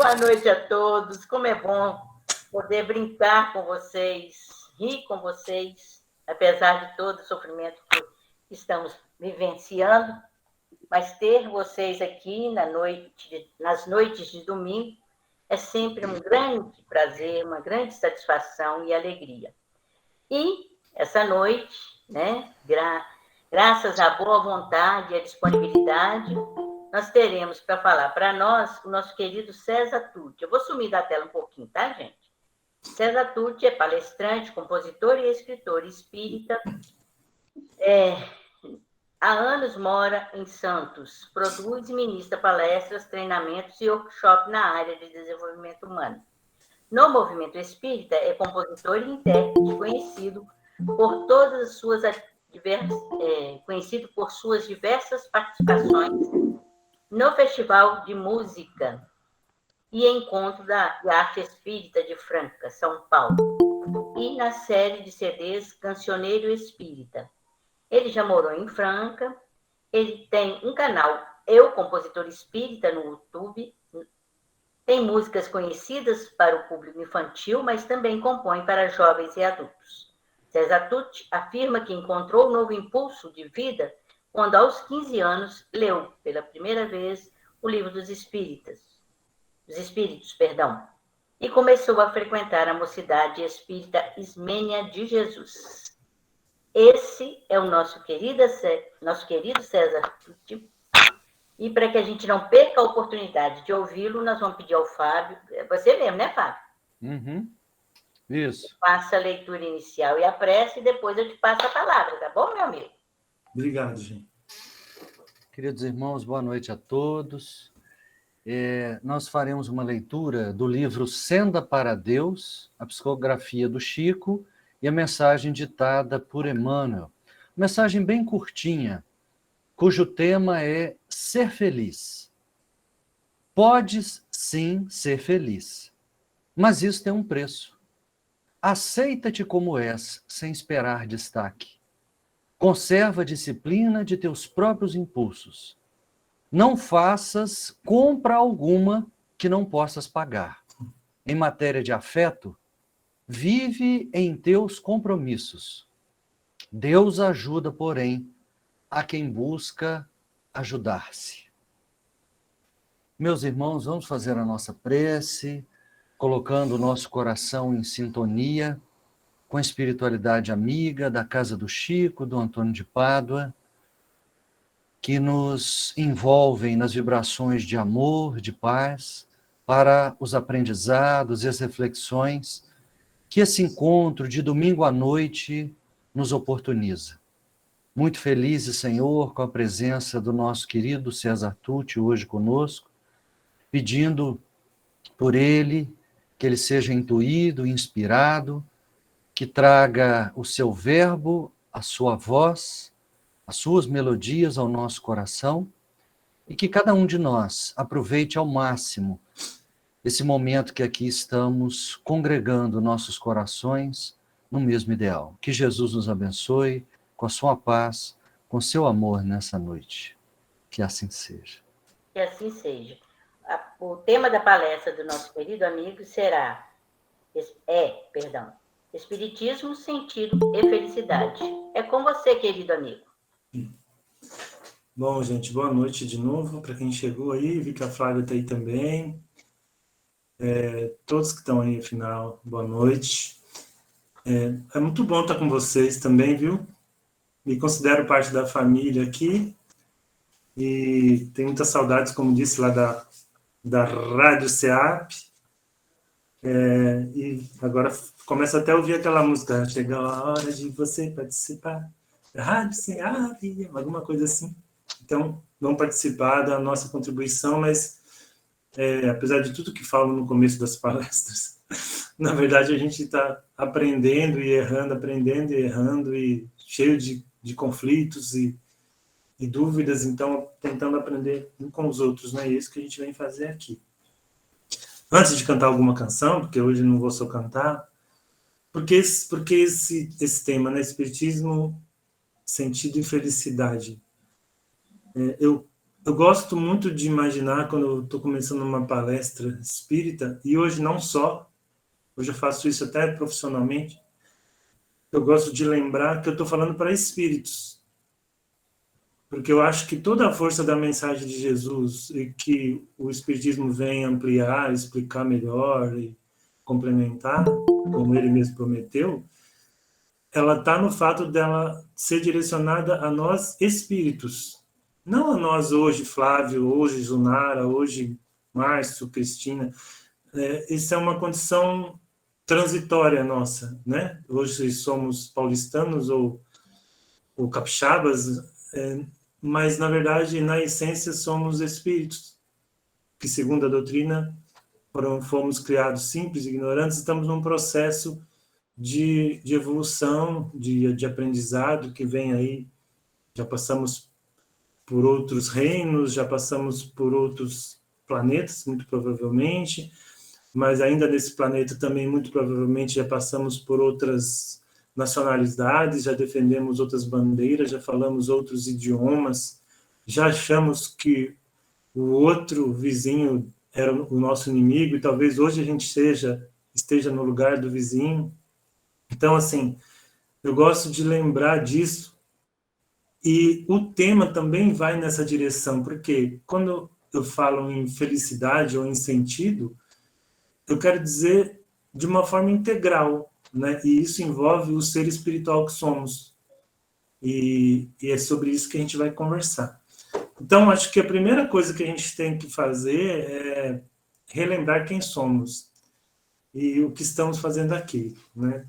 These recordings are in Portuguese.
Boa noite a todos. Como é bom poder brincar com vocês, rir com vocês, apesar de todo o sofrimento que estamos vivenciando, mas ter vocês aqui nas noites de domingo é sempre um grande prazer, uma grande satisfação e alegria. E essa noite, né, graças à boa vontade e à disponibilidade, nós teremos para falar para nós o nosso querido César Tucci. Eu vou sumir da tela um pouquinho, tá, gente? César Tucci é palestrante, compositor e escritor espírita. Há anos mora em Santos, produz e ministra palestras, treinamentos e workshops na área de desenvolvimento humano. No movimento espírita, é compositor e intérprete conhecido por suas diversas participações no Festival de Música e Encontro da Arte Espírita de Franca, São Paulo, e na série de CDs Cancioneiro Espírita. Ele já morou em Franca, ele tem um canal Eu, Compositor Espírita, no YouTube, tem músicas conhecidas para o público infantil, mas também compõe para jovens e adultos. César Tucci afirma que encontrou um novo impulso de vida quando, aos 15 anos, leu pela primeira vez o Livro dos Espíritos, e começou a frequentar a Mocidade Espírita Ismênia de Jesus. Esse é o nosso querido César Tucci. E para que a gente não perca a oportunidade de ouvi-lo, nós vamos pedir ao Fábio, você mesmo, né, Fábio? Uhum. Isso. Faça a leitura inicial e a prece, e depois eu te passo a palavra, tá bom, meu amigo? Obrigado, gente. Queridos irmãos, boa noite a todos. Nós faremos uma leitura do livro Senda para Deus, a psicografia do Chico e a mensagem ditada por Emmanuel. Mensagem bem curtinha, cujo tema é ser feliz. Podes, sim, ser feliz, mas isso tem um preço. Aceita-te como és, sem esperar destaque. Conserva a disciplina de teus próprios impulsos. Não faças compra alguma que não possas pagar. Em matéria de afeto, vive em teus compromissos. Deus ajuda, porém, a quem busca ajudar-se. Meus irmãos, vamos fazer a nossa prece, colocando o nosso coração em sintonia com a espiritualidade amiga da Casa do Chico, do Antônio de Pádua, que nos envolvem nas vibrações de amor, de paz, para os aprendizados e as reflexões que esse encontro de domingo à noite nos oportuniza. Muito felizes, Senhor, com a presença do nosso querido César Tucci hoje conosco, pedindo por ele que ele seja intuído, inspirado, que traga o seu verbo, a sua voz, as suas melodias ao nosso coração, e que cada um de nós aproveite ao máximo esse momento que aqui estamos congregando nossos corações no mesmo ideal. Que Jesus nos abençoe com a sua paz, com seu amor nessa noite. Que assim seja. Que assim seja. O tema da palestra do nosso querido amigo será Espiritismo, Sentido e Felicidade. É com você, querido amigo. Bom, gente, boa noite de novo. Para quem chegou aí, vi que a Flávia está aí também. Todos que estão aí, afinal, boa noite. É muito bom estar com vocês também, viu? Me considero parte da família aqui. E tenho muitas saudades, como disse, lá da Rádio SEAP. E agora começo até a ouvir aquela música. Chegou a hora de você participar da Rádio SEAP, alguma coisa assim. Então, vão participar da nossa contribuição, mas apesar de tudo que falo no começo das palestras, na verdade a gente está aprendendo e errando, e cheio de conflitos e dúvidas, então tentando aprender um com os outros, né? É isso que a gente vem fazer aqui. Antes de cantar alguma canção, porque hoje não vou só cantar, porque esse tema, né? Espiritismo, Sentido e Felicidade. Eu Eu gosto muito de imaginar quando eu estou começando uma palestra espírita, e hoje não só, hoje eu faço isso até profissionalmente, eu gosto de lembrar que eu estou falando para espíritos, porque eu acho que toda a força da mensagem de Jesus e que o Espiritismo vem ampliar, explicar melhor e complementar, como ele mesmo prometeu, ela está no fato dela ser direcionada a nós espíritos, não a nós hoje, Flávio, hoje Zunara, hoje Márcio, Cristina. Isso é uma condição transitória nossa, né? Hoje somos paulistanos ou capixabas, mas, na verdade, na essência, somos espíritos, que, segundo a doutrina, fomos criados simples, ignorantes, estamos num processo de evolução, de aprendizado que vem aí. Já passamos por outros reinos, já passamos por outros planetas, muito provavelmente, mas ainda nesse planeta também, muito provavelmente, já passamos por outras nacionalidades, já defendemos outras bandeiras, já falamos outros idiomas, já achamos que o outro vizinho era o nosso inimigo, e talvez hoje a gente esteja no lugar do vizinho. Então, assim, eu gosto de lembrar disso, e o tema também vai nessa direção, porque quando eu falo em felicidade ou em sentido, eu quero dizer de uma forma integral, né? E isso envolve o ser espiritual que somos. E é sobre isso que a gente vai conversar. Então, acho que a primeira coisa que a gente tem que fazer é relembrar quem somos e o que estamos fazendo aqui, né?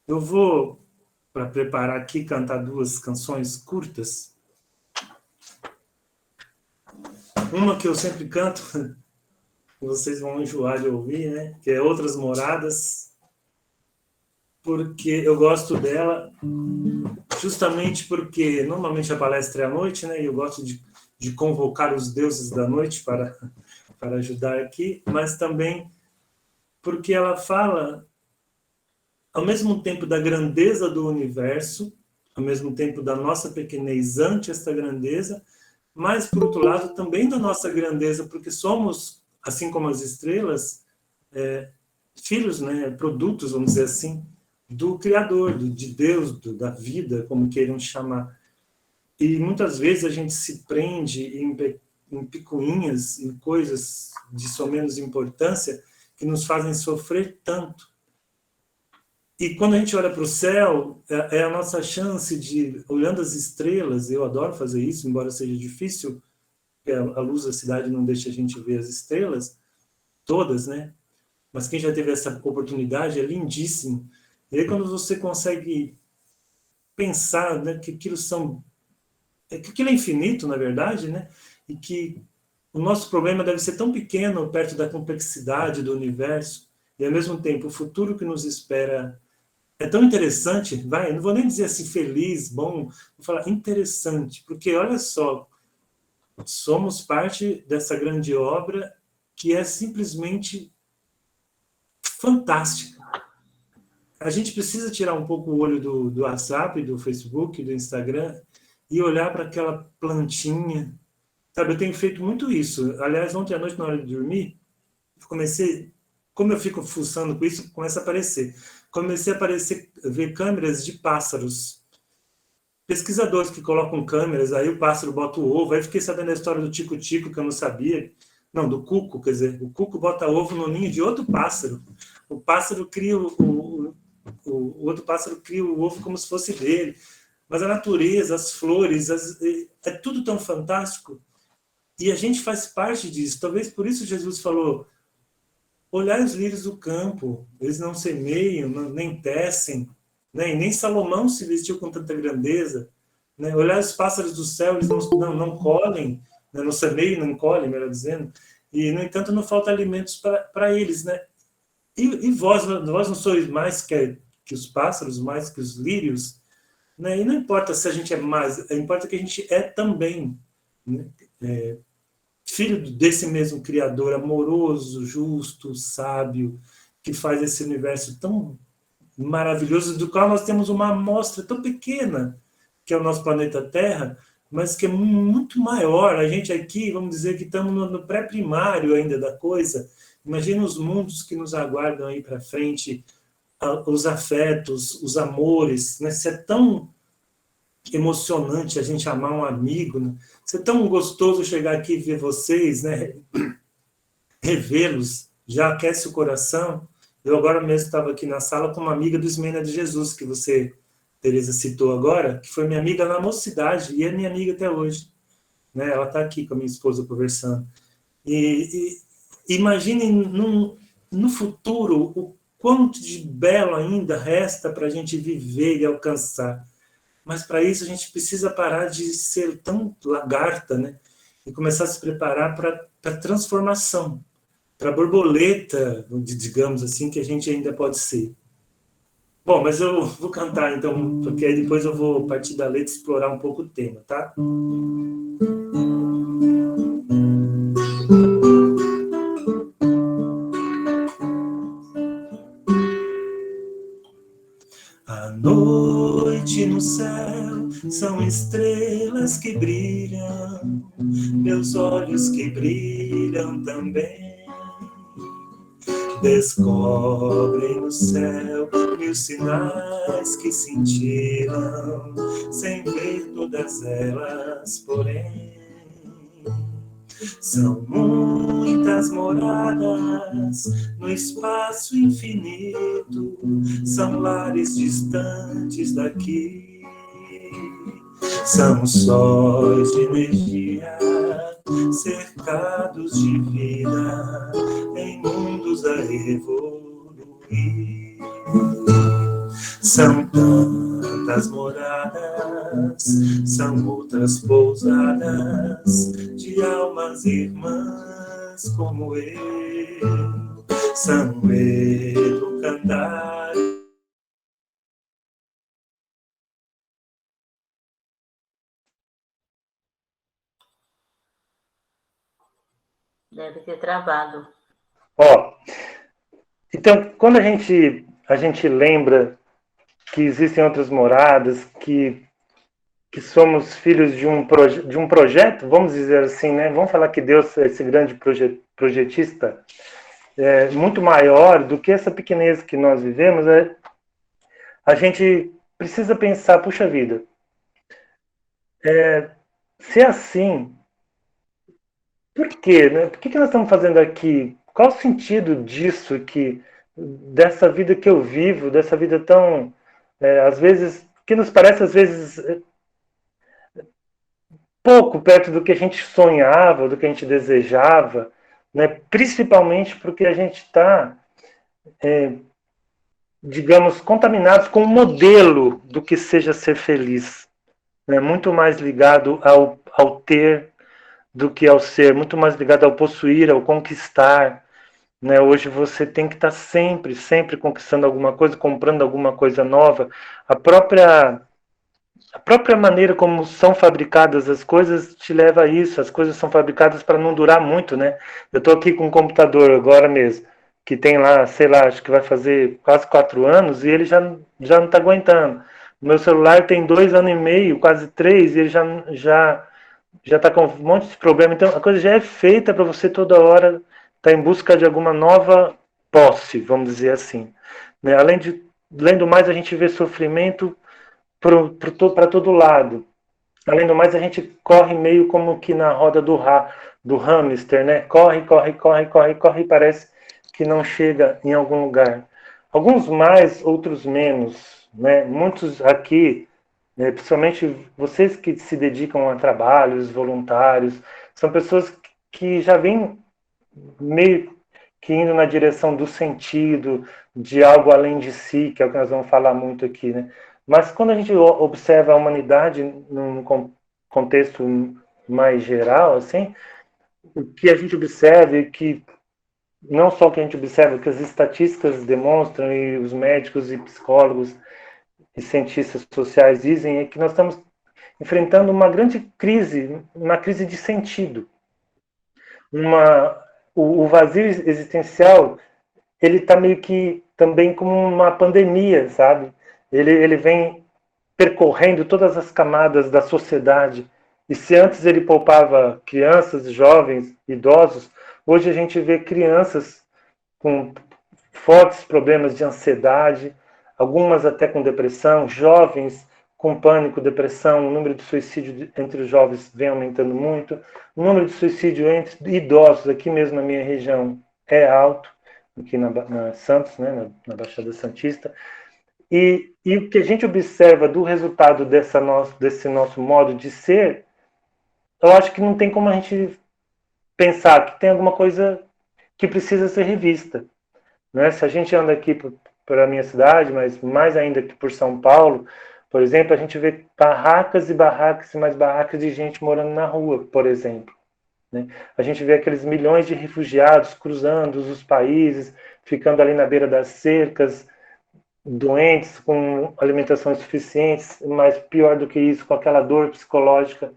Eu vou, para preparar aqui, cantar 2 canções curtas. Uma que eu sempre canto, vocês vão enjoar de ouvir, né? Que é Outras Moradas, porque eu gosto dela justamente porque normalmente a palestra é à noite, né? E eu gosto de convocar os deuses da noite para ajudar aqui, mas também porque ela fala ao mesmo tempo da grandeza do universo, ao mesmo tempo da nossa pequenez ante esta grandeza, mas, por outro lado, também da nossa grandeza, porque somos, assim como as estrelas, filhos, né, produtos, vamos dizer assim, do Criador, de Deus, da vida, como queiram chamar. E muitas vezes a gente se prende em picuinhas, em coisas de só menos importância, que nos fazem sofrer tanto. E quando a gente olha para o céu, é a nossa chance de, olhando as estrelas, eu adoro fazer isso, embora seja difícil, porque a luz da cidade não deixa a gente ver as estrelas, todas, né? Mas quem já teve essa oportunidade é lindíssimo. E aí quando você consegue pensar, né, que aquilo que aquilo é infinito, na verdade, né? E que o nosso problema deve ser tão pequeno perto da complexidade do universo, e ao mesmo tempo o futuro que nos espera é tão interessante, eu não vou nem dizer assim feliz, bom, vou falar interessante, porque olha só, somos parte dessa grande obra que é simplesmente fantástica. A gente precisa tirar um pouco o olho do WhatsApp, do Facebook, do Instagram e olhar para aquela plantinha. Sabe, eu tenho feito muito isso. Aliás, ontem à noite, na hora de dormir, como eu fico fuçando com isso, começa a aparecer. Comecei a ver câmeras de pássaros. Pesquisadores que colocam câmeras, aí o pássaro bota o ovo, aí fiquei sabendo a história do tico-tico, que eu não sabia. Não, do cuco, quer dizer, o cuco bota ovo no ninho de outro pássaro. O pássaro cria o outro pássaro cria o ovo como se fosse dele. Mas a natureza, as flores, é tudo tão fantástico. E a gente faz parte disso. Talvez por isso Jesus falou: olhai os lírios do campo, eles não semeiam, nem tecem, né? E nem Salomão se vestiu com tanta grandeza. Né? Olhai os pássaros do céu, eles não colhem, né? Não semeiam, não colhem, melhor dizendo. E, no entanto, não falta alimentos para eles. Né? E vós não sois mais que os pássaros, mais que os lírios. Né? E não importa se a gente é mais, importa que a gente é também, né? Filho desse mesmo Criador amoroso, justo, sábio, que faz esse universo tão maravilhoso, do qual nós temos uma amostra tão pequena, que é o nosso planeta Terra, mas que é muito maior. A gente aqui, vamos dizer que estamos no pré-primário ainda da coisa. Imagina os mundos que nos aguardam aí para frente, os afetos, os amores, né? Se é tão emocionante a gente amar um amigo, né? Se é tão gostoso chegar aqui e ver vocês, né? Revê-los, já aquece o coração. Eu agora mesmo estava aqui na sala com uma amiga do Ismênia de Jesus, que você, Tereza, citou agora, que foi minha amiga na mocidade e é minha amiga até hoje. Né? Ela está aqui com a minha esposa conversando. E imaginem no futuro o quanto de belo ainda resta para a gente viver e alcançar. Mas para isso a gente precisa parar de ser tão lagarta, né? E começar a se preparar para a transformação, para a borboleta, digamos assim, que a gente ainda pode ser. Bom, mas eu vou cantar, então, porque aí depois eu vou partir da letra e explorar um pouco o tema, tá? A noite no céu são estrelas que brilham, meus olhos que brilham também. Descobrem no céu mil sinais que cintilam, sem ver todas elas, porém. São muitas moradas no espaço infinito, são lares distantes daqui. São sóis de energia, cercados de vida, em mundos a evoluir. São tantas moradas, são outras pousadas de almas irmãs como eu. São educandários. Deve ter travado. Então, quando a gente lembra que existem outras moradas, que somos filhos de um projeto, vamos dizer assim, né? Vamos falar que Deus é esse grande projetista, muito maior do que essa pequenez que nós vivemos. A gente precisa pensar, puxa vida, se é assim, por quê? Né? Por que nós estamos fazendo aqui? Qual o sentido disso, dessa vida que eu vivo, dessa vida tão, às vezes, que nos parece, às vezes, pouco perto do que a gente sonhava, do que a gente desejava, né? Principalmente porque a gente está, digamos, contaminados com um modelo do que seja ser feliz, né? Muito mais ligado ao ter do que ao ser, muito mais ligado ao possuir, ao conquistar, né? Hoje você tem que estar sempre conquistando alguma coisa, comprando alguma coisa nova. A própria maneira como são fabricadas as coisas te leva a isso. As coisas são fabricadas para não durar muito, né? Eu estou aqui com um computador agora mesmo, que tem lá, sei lá, acho que vai fazer quase 4 anos, e ele já não está aguentando. O meu celular tem 2 anos e meio, quase 3, e ele já está com um monte de problema. Então, a coisa já é feita para você toda hora estar em busca de alguma nova posse, vamos dizer assim. Né? Além do mais, a gente vê sofrimento para todo lado. Além do mais, a gente corre meio como que na roda do hamster, né? Corre, e parece que não chega em algum lugar. Alguns mais, outros menos, né? Muitos aqui, né, principalmente vocês que se dedicam a trabalhos voluntários, são pessoas que já vêm meio que indo na direção do sentido, de algo além de si, que é o que nós vamos falar muito aqui, né? Mas quando a gente observa a humanidade num contexto mais geral, assim, o que a gente observa, que não só o que a gente observa, o que as estatísticas demonstram, e os médicos e psicólogos e cientistas sociais dizem, é que nós estamos enfrentando uma grande crise, uma crise de sentido. O vazio existencial, ele está meio que também como uma pandemia, sabe? Ele vem percorrendo todas as camadas da sociedade E se antes ele poupava crianças, jovens, idosos, hoje a gente vê crianças com fortes problemas de ansiedade, algumas até com depressão, jovens com pânico, depressão, o número de suicídio entre os jovens vem aumentando muito, o número de suicídio entre idosos, aqui mesmo na minha região, é alto, aqui na Santos, né, na Baixada Santista, e o que a gente observa do resultado desse nosso modo de ser, eu acho que não tem como a gente pensar que tem alguma coisa que precisa ser revista. Né? Se a gente anda aqui para a minha cidade, mas mais ainda que por São Paulo, por exemplo, a gente vê barracas e barracas e mais barracas de gente morando na rua, por exemplo. Né? A gente vê aqueles milhões de refugiados cruzando os países, ficando ali na beira das cercas, doentes, com alimentação insuficiente, mas pior do que isso, com aquela dor psicológica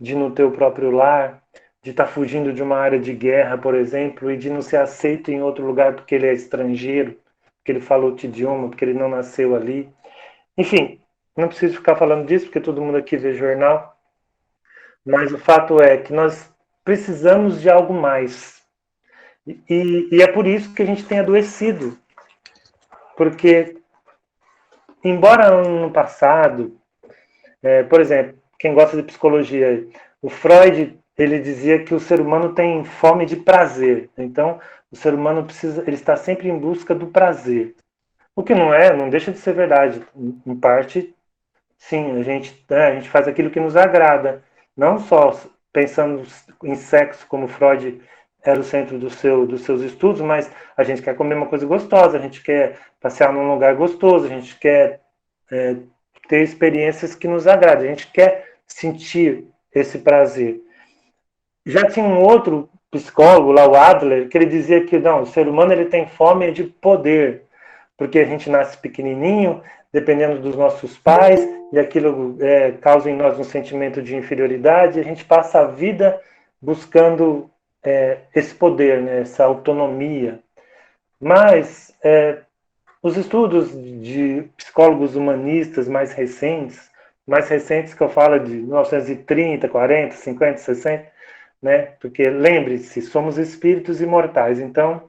de não ter o próprio lar, de estar fugindo de uma área de guerra, por exemplo, e de não ser aceito em outro lugar porque ele é estrangeiro, porque ele fala outro idioma, porque ele não nasceu ali. Enfim, não preciso ficar falando disso, porque todo mundo aqui vê jornal, mas o fato é que nós precisamos de algo mais. E é por isso que a gente tem adoecido. Porque, embora no passado, por exemplo, quem gosta de psicologia, o Freud, ele dizia que o ser humano tem fome de prazer. Então, o ser humano ele está sempre em busca do prazer. O que não deixa de ser verdade. Em parte, sim, a gente faz aquilo que nos agrada. Não só pensando em sexo, como Freud era o centro dos seus estudos, mas a gente quer comer uma coisa gostosa, a gente quer passear num lugar gostoso, a gente quer ter experiências que nos agradam, a gente quer sentir esse prazer. Já tinha um outro psicólogo lá, o Adler, que ele dizia que não, o ser humano ele tem fome de poder, porque a gente nasce pequenininho, dependendo dos nossos pais, e aquilo causa em nós um sentimento de inferioridade, e a gente passa a vida buscando esse poder, né, essa autonomia. Mas os estudos de psicólogos humanistas mais recentes que eu falo de 1930, 40, 50, 60, né? Porque lembre-se, somos espíritos imortais, então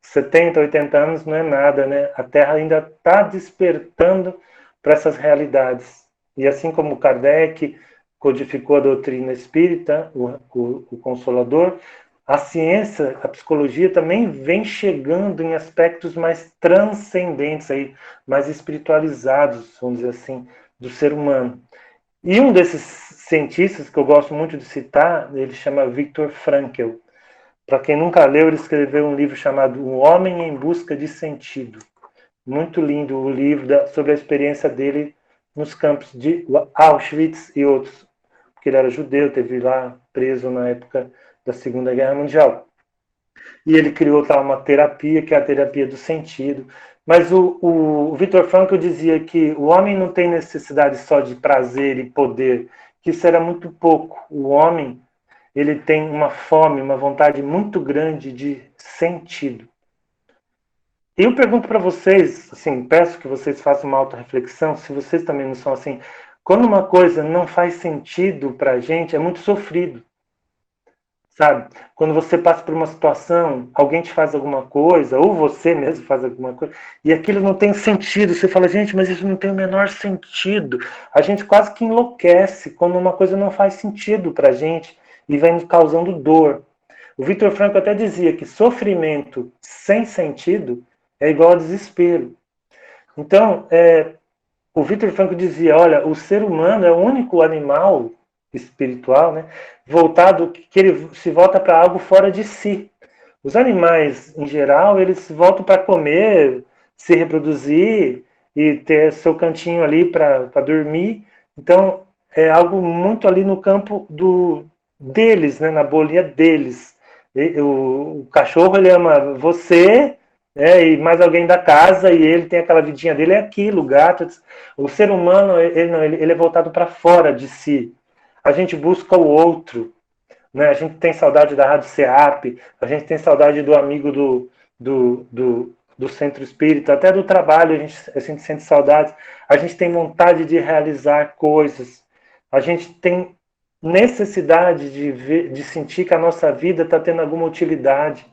70, 80 anos não é nada, né? A Terra ainda está despertando para essas realidades. E assim como Kardec codificou a doutrina espírita, o Consolador, a ciência, a psicologia também vem chegando em aspectos mais transcendentes, aí, mais espiritualizados, vamos dizer assim, do ser humano. E um desses cientistas que eu gosto muito de citar, ele chama Viktor Frankl. Para quem nunca leu, ele escreveu um livro chamado O Homem em Busca de Sentido. Muito lindo o livro sobre a experiência dele nos campos de Auschwitz e outros, porque ele era judeu, teve lá preso na época da Segunda Guerra Mundial. E ele criou uma terapia, que é a terapia do sentido. Mas o Viktor Frankl dizia que o homem não tem necessidade só de prazer e poder, que isso era muito pouco. O homem, ele tem uma fome, uma vontade muito grande de sentido. E eu pergunto para vocês, assim, peço que vocês façam uma autorreflexão, se vocês também não são assim, quando uma coisa não faz sentido para a gente, é muito sofrido. Sabe? Quando você passa por uma situação, alguém te faz alguma coisa, ou você mesmo faz alguma coisa, e aquilo não tem sentido, você fala, gente, mas isso não tem o menor sentido. A gente quase que enlouquece quando uma coisa não faz sentido pra gente e vem nos causando dor. O Viktor Frankl até dizia que sofrimento sem sentido é igual a desespero. Então, o Viktor Frankl dizia, olha, o ser humano é o único animal espiritual, né, voltado, que ele se volta para algo fora de si. Os animais, em geral, eles se voltam para comer, se reproduzir e ter seu cantinho ali para dormir. Então, é algo muito ali no campo deles, né, na bolinha deles. O cachorro, ele ama você, e mais alguém da casa, e ele tem aquela vidinha dele, é aquilo, o gato. O ser humano, ele é voltado para fora de si. A gente busca o outro, né? A gente tem saudade da Rádio SEAP, a gente tem saudade do amigo do centro espírita, até do trabalho a gente sente saudade, a gente tem vontade de realizar coisas, a gente tem necessidade de sentir que a nossa vida está tendo alguma utilidade,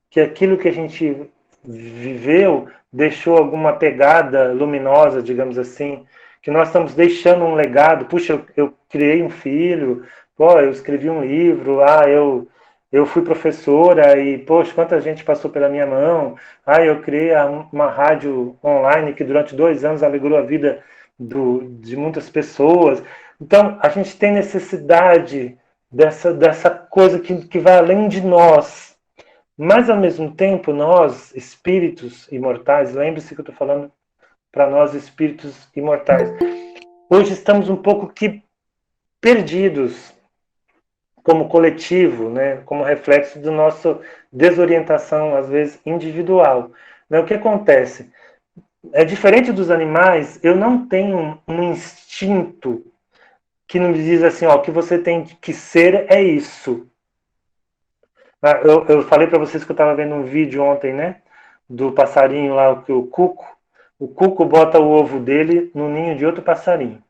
que aquilo que a gente viveu deixou alguma pegada luminosa, digamos assim, que nós estamos deixando um legado. Puxa, eu criei um filho, pô, eu escrevi um livro, eu fui professora e, poxa, quanta gente passou pela minha mão. Eu criei uma rádio online que durante 2 anos alegrou a vida de muitas pessoas. Então, a gente tem necessidade dessa coisa que vai além de nós. Mas, ao mesmo tempo, nós, espíritos imortais, lembre-se que eu estou falando para nós, espíritos imortais, hoje estamos um pouco que perdidos como coletivo, né, como reflexo da nossa desorientação, às vezes, individual. O que acontece? É diferente dos animais, eu não tenho um instinto que não me diz assim, ó, o que você tem que ser é isso. Eu falei para vocês que eu estava vendo um vídeo ontem, né, do passarinho lá, que o cuco bota o ovo dele no ninho de outro passarinho,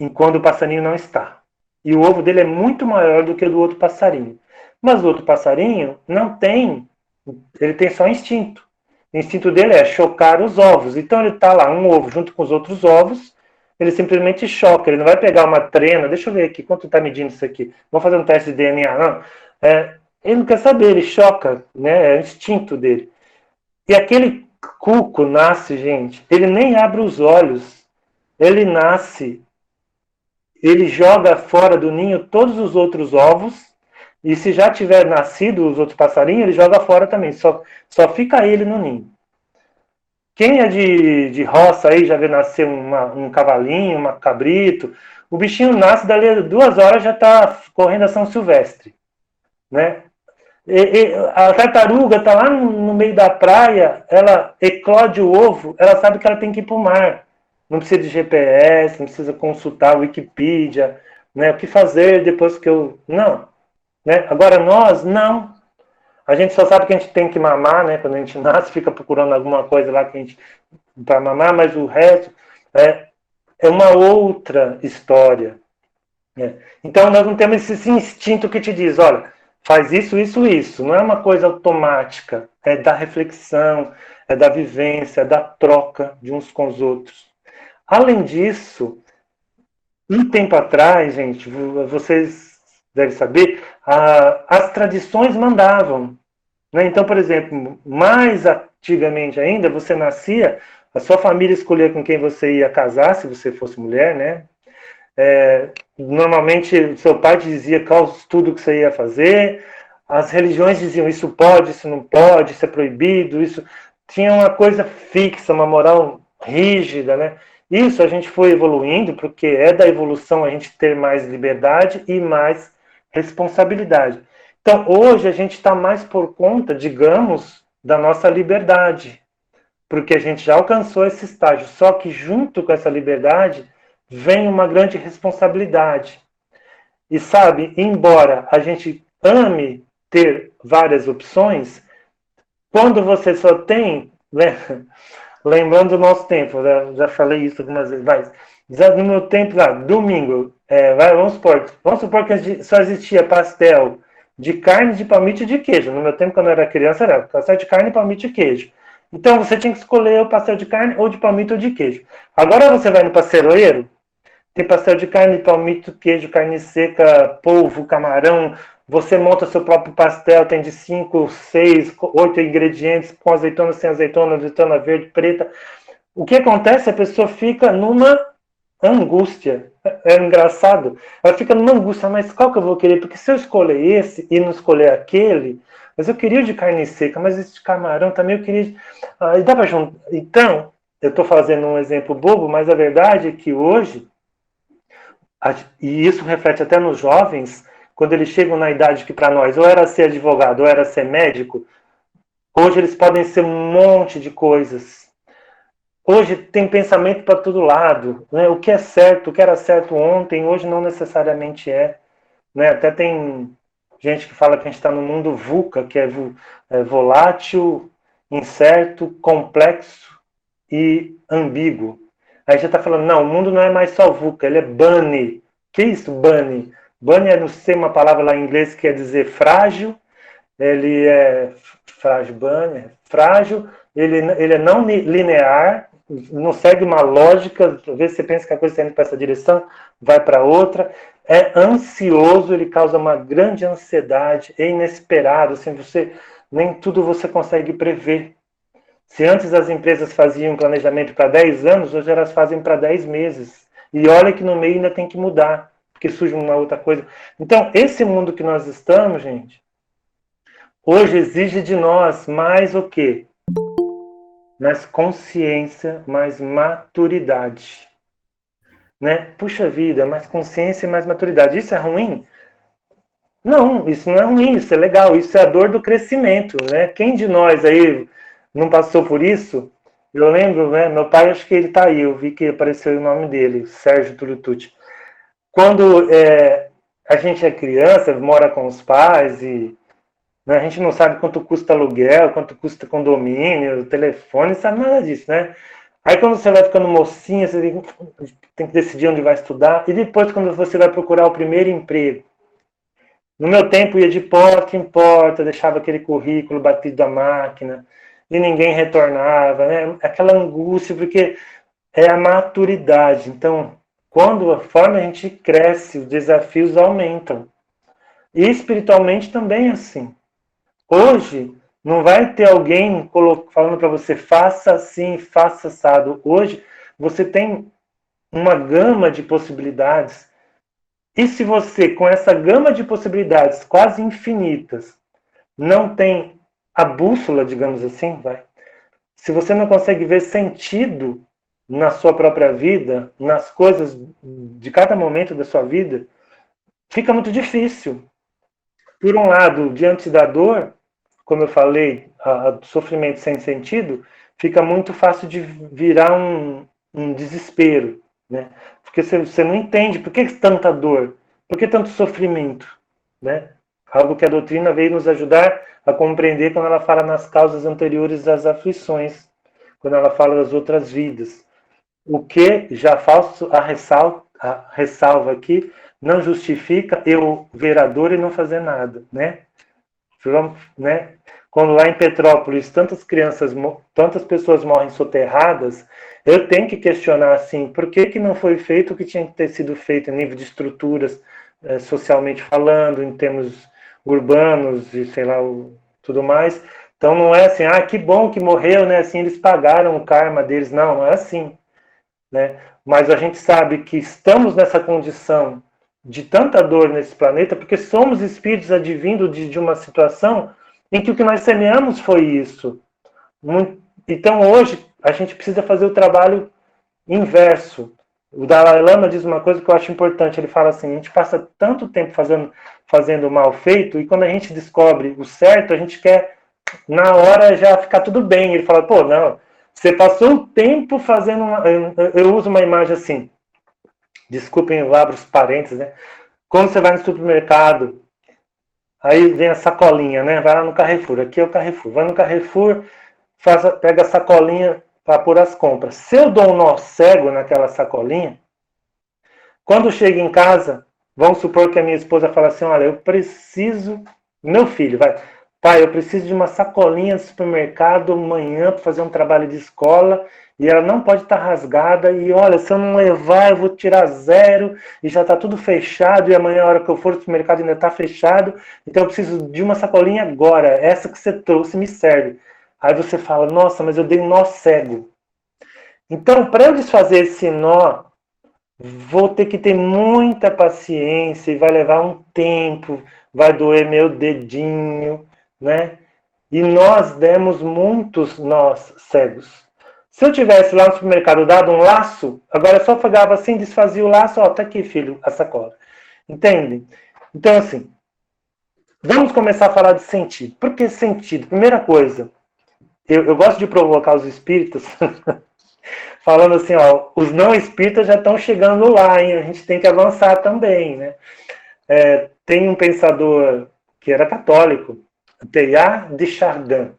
enquanto o passarinho não está. E o ovo dele é muito maior do que o do outro passarinho. Mas o outro passarinho não tem, ele tem só instinto. O instinto dele é chocar os ovos. Então ele está lá, um ovo junto com os outros ovos, ele simplesmente choca. Ele não vai pegar uma trena, deixa eu ver aqui, quanto está medindo isso aqui? Vamos fazer um teste de DNA, não. Ele não quer saber, ele choca, né? É o instinto dele. E aquele cuco nasce, gente, ele nem abre os olhos. Ele nasce, ele joga fora do ninho todos os outros ovos, e se já tiver nascido os outros passarinhos, ele joga fora também, só fica ele no ninho. Quem é de roça aí, já vê nascer um cavalinho, um cabrito, o bichinho nasce, dali a 2 horas já está correndo a São Silvestre, né? A tartaruga está lá no meio da praia, ela eclode o ovo, ela sabe que ela tem que ir para o mar. Não precisa de GPS, não precisa consultar a Wikipedia, né? O que fazer depois que eu... Não. Né? Agora nós, não. A gente só sabe que a gente tem que mamar, né? Quando a gente nasce, fica procurando alguma coisa lá que a gente para mamar, mas o resto é uma outra história. Né? Então nós não temos esse instinto que te diz, olha, faz isso, isso, isso. Não é uma coisa automática. É da reflexão, é da vivência, é da troca de uns com os outros. Além disso, um tempo atrás, gente, vocês devem saber, as tradições mandavam. Né? Então, por exemplo, mais antigamente ainda, você nascia, a sua família escolhia com quem você ia casar, se você fosse mulher, né? Normalmente, seu pai te dizia qual estudo que você ia fazer, as religiões diziam isso pode, isso não pode, isso é proibido, isso... Tinha uma coisa fixa, uma moral rígida, né? Isso a gente foi evoluindo, porque é da evolução a gente ter mais liberdade e mais responsabilidade. Então, hoje a gente está mais por conta, digamos, da nossa liberdade, porque a gente já alcançou esse estágio. Só que junto com essa liberdade vem uma grande responsabilidade. E sabe, embora a gente ame ter várias opções, quando você só tem... Né? Lembrando do nosso tempo, já falei isso algumas vezes, mas no meu tempo lá, domingo, vamos supor que só existia pastel de carne, de palmito e de queijo. No meu tempo, quando eu era criança, era pastel de carne, palmito e queijo. Então você tinha que escolher o pastel de carne ou de palmito ou de queijo. Agora você vai no pasteleiro, tem pastel de carne, palmito, queijo, carne seca, polvo, camarão. Você monta seu próprio pastel, tem de 5, 6, 8 ingredientes, com azeitona, sem azeitona, azeitona verde, preta. O que acontece? A pessoa fica numa angústia. É engraçado. Ela fica numa angústia, mas qual que eu vou querer? Porque se eu escolher esse e não escolher aquele, mas eu queria o de carne seca, mas esse de camarão também eu queria... E dá pra juntar. Então, eu estou fazendo um exemplo bobo, mas a verdade é que hoje, e isso reflete até nos jovens, quando eles chegam na idade que para nós ou era ser advogado ou era ser médico, hoje eles podem ser um monte de coisas. Hoje tem pensamento para todo lado. Né? O que é certo, o que era certo ontem, hoje não necessariamente é. Né? Até tem gente que fala que a gente está no mundo VUCA, que é volátil, incerto, complexo e ambíguo. Aí já está falando, não, o mundo não é mais só VUCA, ele é BUNNY. Que isso, BUNNY? Bunny, não sei uma palavra lá em inglês que quer dizer frágil. Ele é frágil, Bunny, frágil. Ele é não linear, não segue uma lógica. Às vezes você pensa que a coisa está indo para essa direção, vai para outra. É ansioso, ele causa uma grande ansiedade, é inesperado. Assim, nem tudo você consegue prever. Se antes as empresas faziam planejamento para 10 anos, hoje elas fazem para 10 meses. E olha que no meio ainda tem que mudar, porque surge uma outra coisa. Então, esse mundo que nós estamos, gente, hoje exige de nós mais o quê? Mais consciência, mais maturidade. Né? Puxa vida, mais consciência e mais maturidade. Isso é ruim? Não, isso não é ruim, isso é legal. Isso é a dor do crescimento. Né? Quem de nós aí não passou por isso? Eu lembro, né? Meu pai, acho que ele está aí, eu vi que apareceu o nome dele, Sérgio Túlio Tucci. Quando a gente é criança, mora com os pais e né, a gente não sabe quanto custa aluguel, quanto custa condomínio, telefone, não sabe nada disso, né? Aí quando você vai ficando mocinha, você tem que decidir onde vai estudar, e depois quando você vai procurar o primeiro emprego. No meu tempo ia de porta em porta, deixava aquele currículo batido da máquina, e ninguém retornava, né? Aquela angústia, porque é a maturidade. Então, quando a forma a gente cresce, os desafios aumentam. E espiritualmente também é assim. Hoje, não vai ter alguém falando para você, faça assim, faça assado. Hoje, você tem uma gama de possibilidades. E se você, com essa gama de possibilidades quase infinitas, não tem a bússola, digamos assim, se você não consegue ver sentido na sua própria vida, nas coisas de cada momento da sua vida, fica muito difícil. Por um lado, diante da dor, como eu falei, do sofrimento sem sentido, fica muito fácil de virar um desespero, né? Porque você não entende por que tanta dor, por que tanto sofrimento, né? Algo que a doutrina veio nos ajudar a compreender quando ela fala nas causas anteriores das aflições, quando ela fala das outras vidas. O que já faço a ressalva aqui não justifica eu ver a dor e não fazer nada, né? Quando lá em Petrópolis tantas pessoas morrem soterradas, eu tenho que questionar assim, por que não foi feito o que tinha que ter sido feito em nível de estruturas, socialmente falando, em termos urbanos e sei lá, tudo mais. Então não é assim, que bom que morreu, né? Assim eles pagaram o karma deles. Não é assim, né? Mas a gente sabe que estamos nessa condição de tanta dor nesse planeta porque somos espíritos advindo de uma situação em que o que nós semeamos foi isso. Então hoje a gente precisa fazer o trabalho inverso. O Dalai Lama diz uma coisa que eu acho importante. Ele fala assim, a gente passa tanto tempo fazendo o mal feito e quando a gente descobre o certo, a gente quer na hora já ficar tudo bem. Ele fala, pô, não, você passou o tempo fazendo eu uso uma imagem assim, desculpem, eu abro os parênteses, né? Quando você vai no supermercado, aí vem a sacolinha, né? Vai lá no Carrefour, aqui é o Carrefour. Vai no Carrefour, pega a sacolinha para pôr as compras. Se eu dou um nó cego naquela sacolinha, quando chega em casa, vamos supor que a minha esposa fala assim, olha, eu preciso, meu filho, pai, eu preciso de uma sacolinha de supermercado amanhã para fazer um trabalho de escola e ela não pode estar rasgada e olha, se eu não levar eu vou tirar 0 e já está tudo fechado e amanhã a hora que eu for no supermercado ainda está fechado, então eu preciso de uma sacolinha agora, essa que você trouxe me serve. Aí você fala, nossa, mas eu dei um nó cego. Então, para eu desfazer esse nó, vou ter que ter muita paciência e vai levar um tempo, vai doer meu dedinho, né? E nós demos muitos nós cegos. Se eu tivesse lá no supermercado dado um laço, agora eu só pegava assim, desfazia o laço, tá aqui, filho, a sacola. Entende? Então, assim, vamos começar a falar de sentido. Por que sentido? Primeira coisa, eu gosto de provocar os espíritas, falando assim, os não espíritas já estão chegando lá, hein? A gente tem que avançar também, né? Tem um pensador que era católico, Teilhard de Chardin,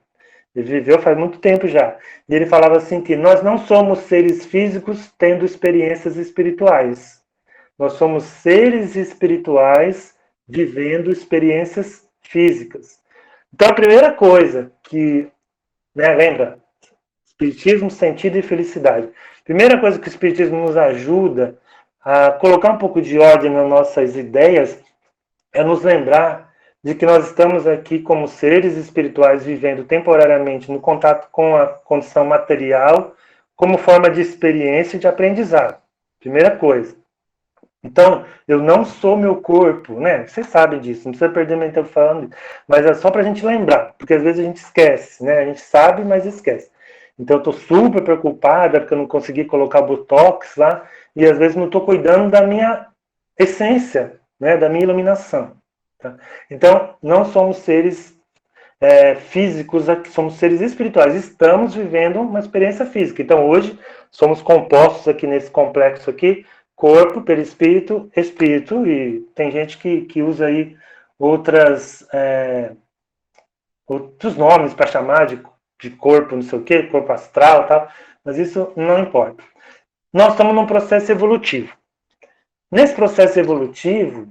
ele viveu faz muito tempo já, e ele falava assim que nós não somos seres físicos tendo experiências espirituais, Nós somos seres espirituais vivendo experiências físicas. Então, a primeira coisa que, né, lembra, Espiritismo, sentido e felicidade. Primeira coisa que o Espiritismo nos ajuda a colocar um pouco de ordem nas nossas ideias é nos lembrar de que nós estamos aqui como seres espirituais vivendo temporariamente no contato com a condição material como forma de experiência e de aprendizado. Primeira coisa. Então, eu não sou meu corpo, né? Vocês sabem disso, não precisa perder meu tempo falando, mas é só para a gente lembrar, porque às vezes a gente esquece, né? A gente sabe, mas esquece. Então, eu estou super preocupada porque eu não consegui colocar Botox lá, e às vezes não estou cuidando da minha essência, né? Da minha iluminação. Tá? Então, não somos seres físicos, somos seres espirituais. Estamos vivendo uma experiência física. Então, hoje, somos compostos aqui nesse complexo aqui, corpo, perispírito, espírito, e tem gente que usa aí outros nomes para chamar de corpo, não sei o quê, corpo astral e tal, mas isso não importa. Nós estamos num processo evolutivo. Nesse processo evolutivo,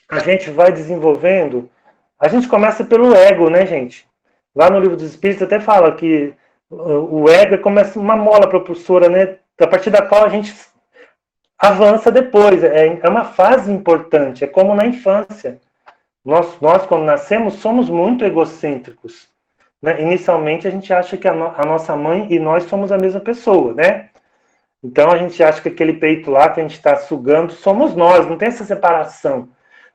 a gente vai desenvolvendo, a gente começa pelo ego, né, gente? Lá no Livro dos Espíritos até fala que o ego começa uma mola propulsora, né, a partir da qual a gente avança depois. É uma fase importante, é como na infância. Nós quando nascemos, somos muito egocêntricos. Né? Inicialmente, a gente acha que a nossa mãe e nós somos a mesma pessoa, né? Então, a gente acha que aquele peito lá que a gente está sugando somos nós, não tem essa separação.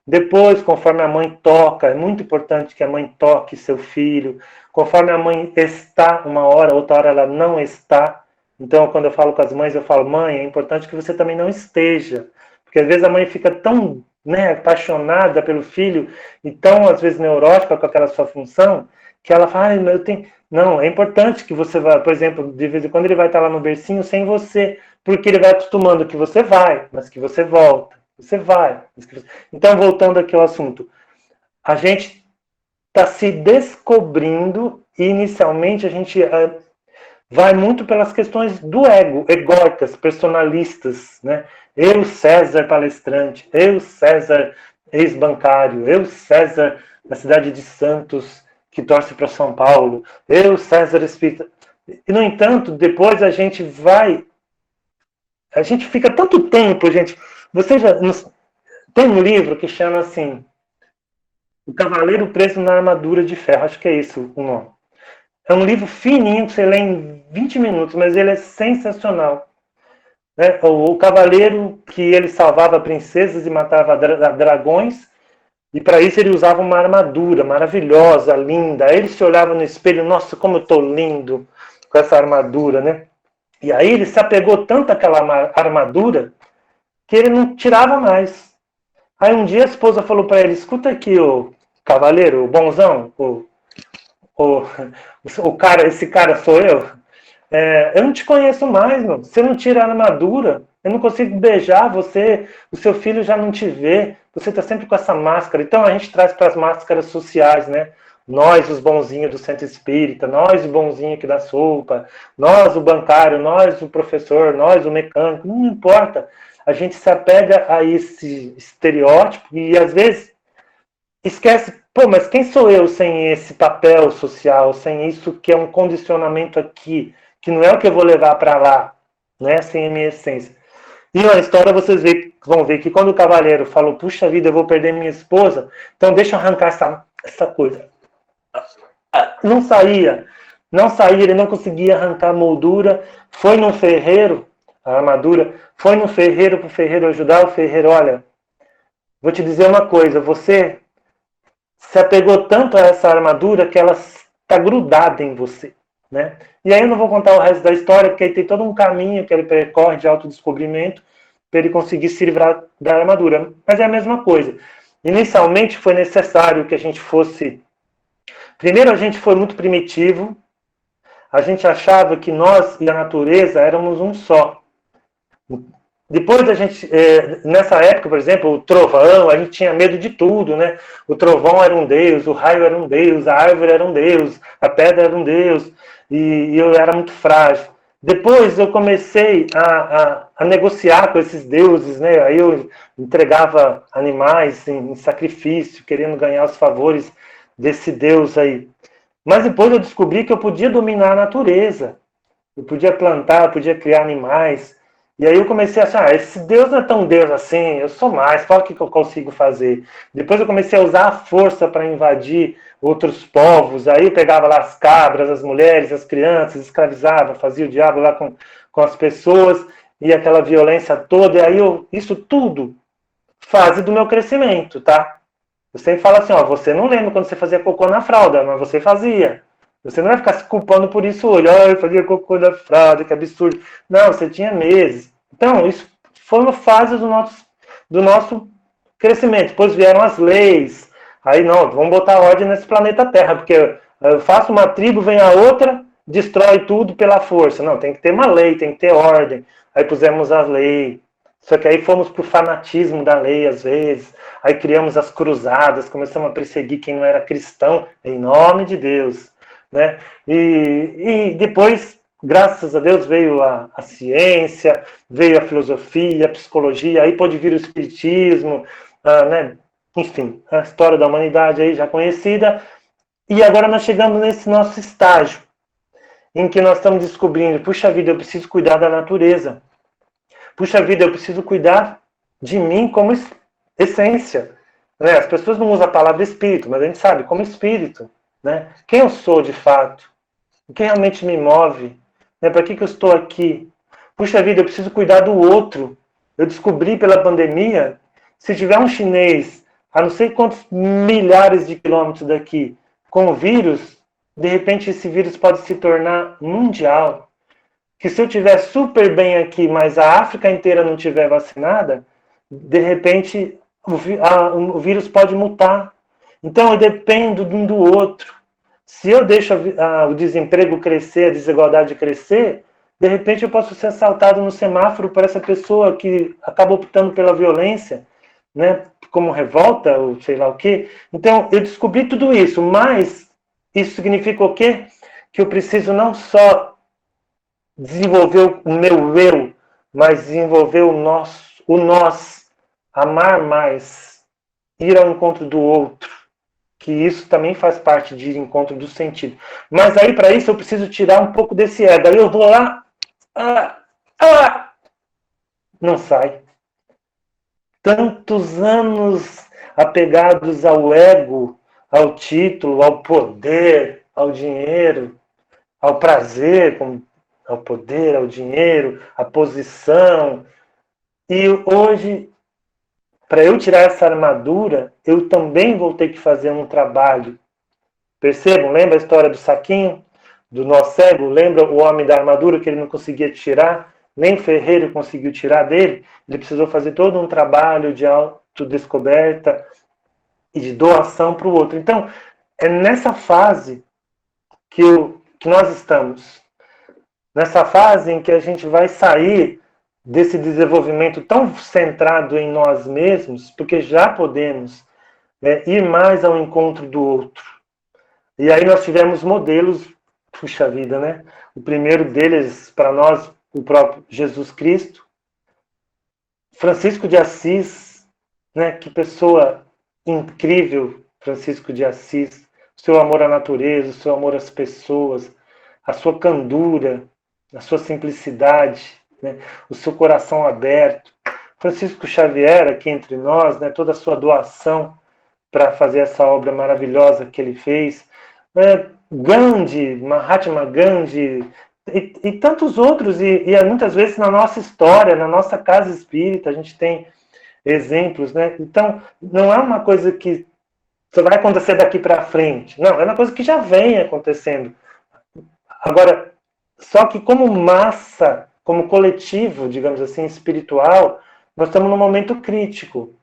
Depois, conforme a mãe toca, é muito importante que a mãe toque seu filho. Conforme a mãe está uma hora, outra hora ela não está. Então, quando eu falo com as mães, eu falo, mãe, é importante que você também não esteja. Porque às vezes a mãe fica tão, né, apaixonada pelo filho e tão, às vezes, neurótica com aquela sua função, que ela fala, eu tenho... Não, é importante que você vá, por exemplo, de vez em quando ele vai estar lá no bercinho sem você, porque ele vai acostumando que você vai, mas que você volta. Você vai. Então, voltando aqui ao assunto, a gente está se descobrindo e, inicialmente, a gente vai muito pelas questões do ego, egóicas, personalistas, né? Eu, César, palestrante, eu, César, ex-bancário, eu, César, da cidade de Santos, que torce para São Paulo, eu, César, espírita. E, no entanto, depois a gente fica tanto tempo, gente. Você já tem um livro que chama assim O Cavaleiro Preso na Armadura de Ferro, acho que é isso o nome. É um livro fininho que você lê em 20 minutos, mas ele é sensacional. Né? O cavaleiro que ele salvava princesas e matava dragões, e para isso ele usava uma armadura maravilhosa, linda. Aí ele se olhava no espelho, nossa, como eu estou lindo com essa armadura, né? E aí ele se apegou tanto àquela armadura que ele não tirava mais. Aí um dia a esposa falou para ele, escuta aqui, o cavaleiro, o bonzão, o cara, esse cara sou eu. Eu não te conheço mais, meu. Você não tira a armadura, eu não consigo beijar você, o seu filho já não te vê, você está sempre com essa máscara. Então a gente traz para as máscaras sociais, né? Nós, os bonzinhos do centro espírita, nós, o bonzinho aqui da sopa, nós, o bancário, nós, o professor, nós, o mecânico, não importa. A gente se apega a esse estereótipo e às vezes esquece, pô, mas quem sou eu sem esse papel social, sem isso que é um condicionamento aqui, que não é o que eu vou levar para lá, né, sem a minha essência. E na história vocês vão ver que quando o cavaleiro falou, puxa vida, eu vou perder minha esposa, então deixa eu arrancar essa coisa. Não saía, ele não conseguia arrancar a moldura, foi num ferreiro, a armadura, foi no ferreiro para o ferreiro ajudar, o ferreiro, olha, vou te dizer uma coisa, você se apegou tanto a essa armadura que ela está grudada em você, né? E aí eu não vou contar o resto da história, porque aí tem todo um caminho que ele percorre de autodescobrimento para ele conseguir se livrar da armadura. Mas é a mesma coisa. Inicialmente foi necessário que a gente fosse... Primeiro a gente foi muito primitivo, a gente achava que nós e a natureza éramos um só. Depois a gente, nessa época, por exemplo, o trovão, a gente tinha medo de tudo, né? O trovão era um deus, o raio era um deus, a árvore era um deus, a pedra era um deus, e eu era muito frágil. Depois eu comecei a negociar com esses deuses, né? Aí eu entregava animais em sacrifício, querendo ganhar os favores desse deus aí. Mas depois eu descobri que eu podia dominar a natureza. Eu podia plantar, eu podia criar animais. E aí eu comecei a achar, esse Deus não é tão Deus assim, eu sou mais, qual que eu consigo fazer? Depois eu comecei a usar a força para invadir outros povos. Aí eu pegava lá as cabras, as mulheres, as crianças, escravizava, fazia o diabo lá com as pessoas, e aquela violência toda. E aí isso tudo fase do meu crescimento, tá? Eu sempre falo assim, ó, você não lembra quando você fazia cocô na fralda, mas você fazia. Você não vai ficar se culpando por isso hoje. Ah, eu fazia cocô na fralda, que absurdo. Não, você tinha meses. Então, isso foi uma fase do nosso crescimento. Depois vieram as leis. Aí, não, vamos botar ordem nesse planeta Terra, porque eu faço uma tribo, vem a outra, destrói tudo pela força. Não, tem que ter uma lei, tem que ter ordem. Aí pusemos a lei. Só que aí fomos pro fanatismo da lei, às vezes. Aí criamos as cruzadas, começamos a perseguir quem não era cristão, em nome de Deus. Né? E depois, graças a Deus, veio a ciência, veio a filosofia, a psicologia, aí pôde vir o espiritismo, né? Enfim, a história da humanidade aí já conhecida. E agora nós chegamos nesse nosso estágio, em que nós estamos descobrindo, puxa vida, eu preciso cuidar da natureza. Puxa vida, eu preciso cuidar de mim como essência. Né? As pessoas não usam a palavra espírito, mas a gente sabe, como espírito. Né? Quem eu sou de fato? O que realmente me move? Né? Para que eu estou aqui? Puxa vida, eu preciso cuidar do outro. Eu descobri pela pandemia, se tiver um chinês a não sei quantos milhares de quilômetros daqui com o vírus, de repente esse vírus pode se tornar mundial. Que se eu estiver super bem aqui, mas a África inteira não estiver vacinada, de repente o vírus pode mutar. Então eu dependo de um do outro. Se eu deixo o desemprego crescer, a desigualdade crescer, de repente eu posso ser assaltado no semáforo por essa pessoa que acaba optando pela violência, né, como revolta ou sei lá o quê. Então eu descobri tudo isso, mas isso significa o quê? Que eu preciso não só desenvolver o meu eu, mas desenvolver o nós, amar mais, ir ao encontro do outro, que isso também faz parte de ir ao encontro do sentido. Mas aí, para isso, eu preciso tirar um pouco desse ego. Aí eu vou lá, não sai. Tantos anos apegados ao ego, ao título, ao poder, ao dinheiro, ao prazer, ao poder, ao dinheiro, à posição. E hoje, para eu tirar essa armadura, eu também vou ter que fazer um trabalho. Percebam? Lembra a história do saquinho? Do nó cego? Lembra o homem da armadura que ele não conseguia tirar? Nem o ferreiro conseguiu tirar dele? Ele precisou fazer todo um trabalho de autodescoberta e de doação para o outro. Então, é nessa fase que nós estamos. Nessa fase em que a gente vai sair desse desenvolvimento tão centrado em nós mesmos, porque já podemos ir mais ao encontro do outro. E aí nós tivemos modelos, puxa vida, né? O primeiro deles, para nós, o próprio Jesus Cristo. Francisco de Assis, né? Que pessoa incrível, Francisco de Assis. O seu amor à natureza, o seu amor às pessoas, a sua candura, a sua simplicidade, né? O seu coração aberto. Francisco Xavier, aqui entre nós, né? Toda a sua doação para fazer essa obra maravilhosa que ele fez. Gandhi, Mahatma Gandhi, e tantos outros, e muitas vezes na nossa história, na nossa casa espírita, a gente tem exemplos, né? Então, não é uma coisa que só vai acontecer daqui para frente. Não, é uma coisa que já vem acontecendo. Agora, só que como massa, como coletivo, digamos assim, espiritual, nós estamos num momento crítico,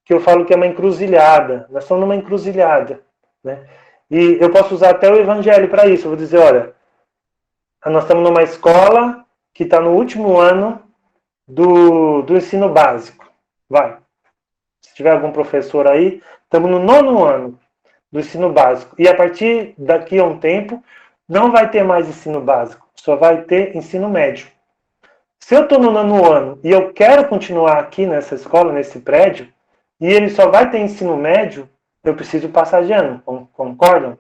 que eu falo que é uma encruzilhada. Nós estamos numa encruzilhada, né? E eu posso usar até o evangelho para isso. Eu vou dizer, olha, nós estamos numa escola que está no último ano do ensino básico. Vai. Se tiver algum professor aí, estamos no 9º ano do ensino básico. E a partir daqui a um tempo, não vai ter mais ensino básico. só vai ter ensino médio. Se eu estou no nono ano e eu quero continuar aqui nessa escola, nesse prédio, e ele só vai ter ensino médio, eu preciso passar de ano, concordam?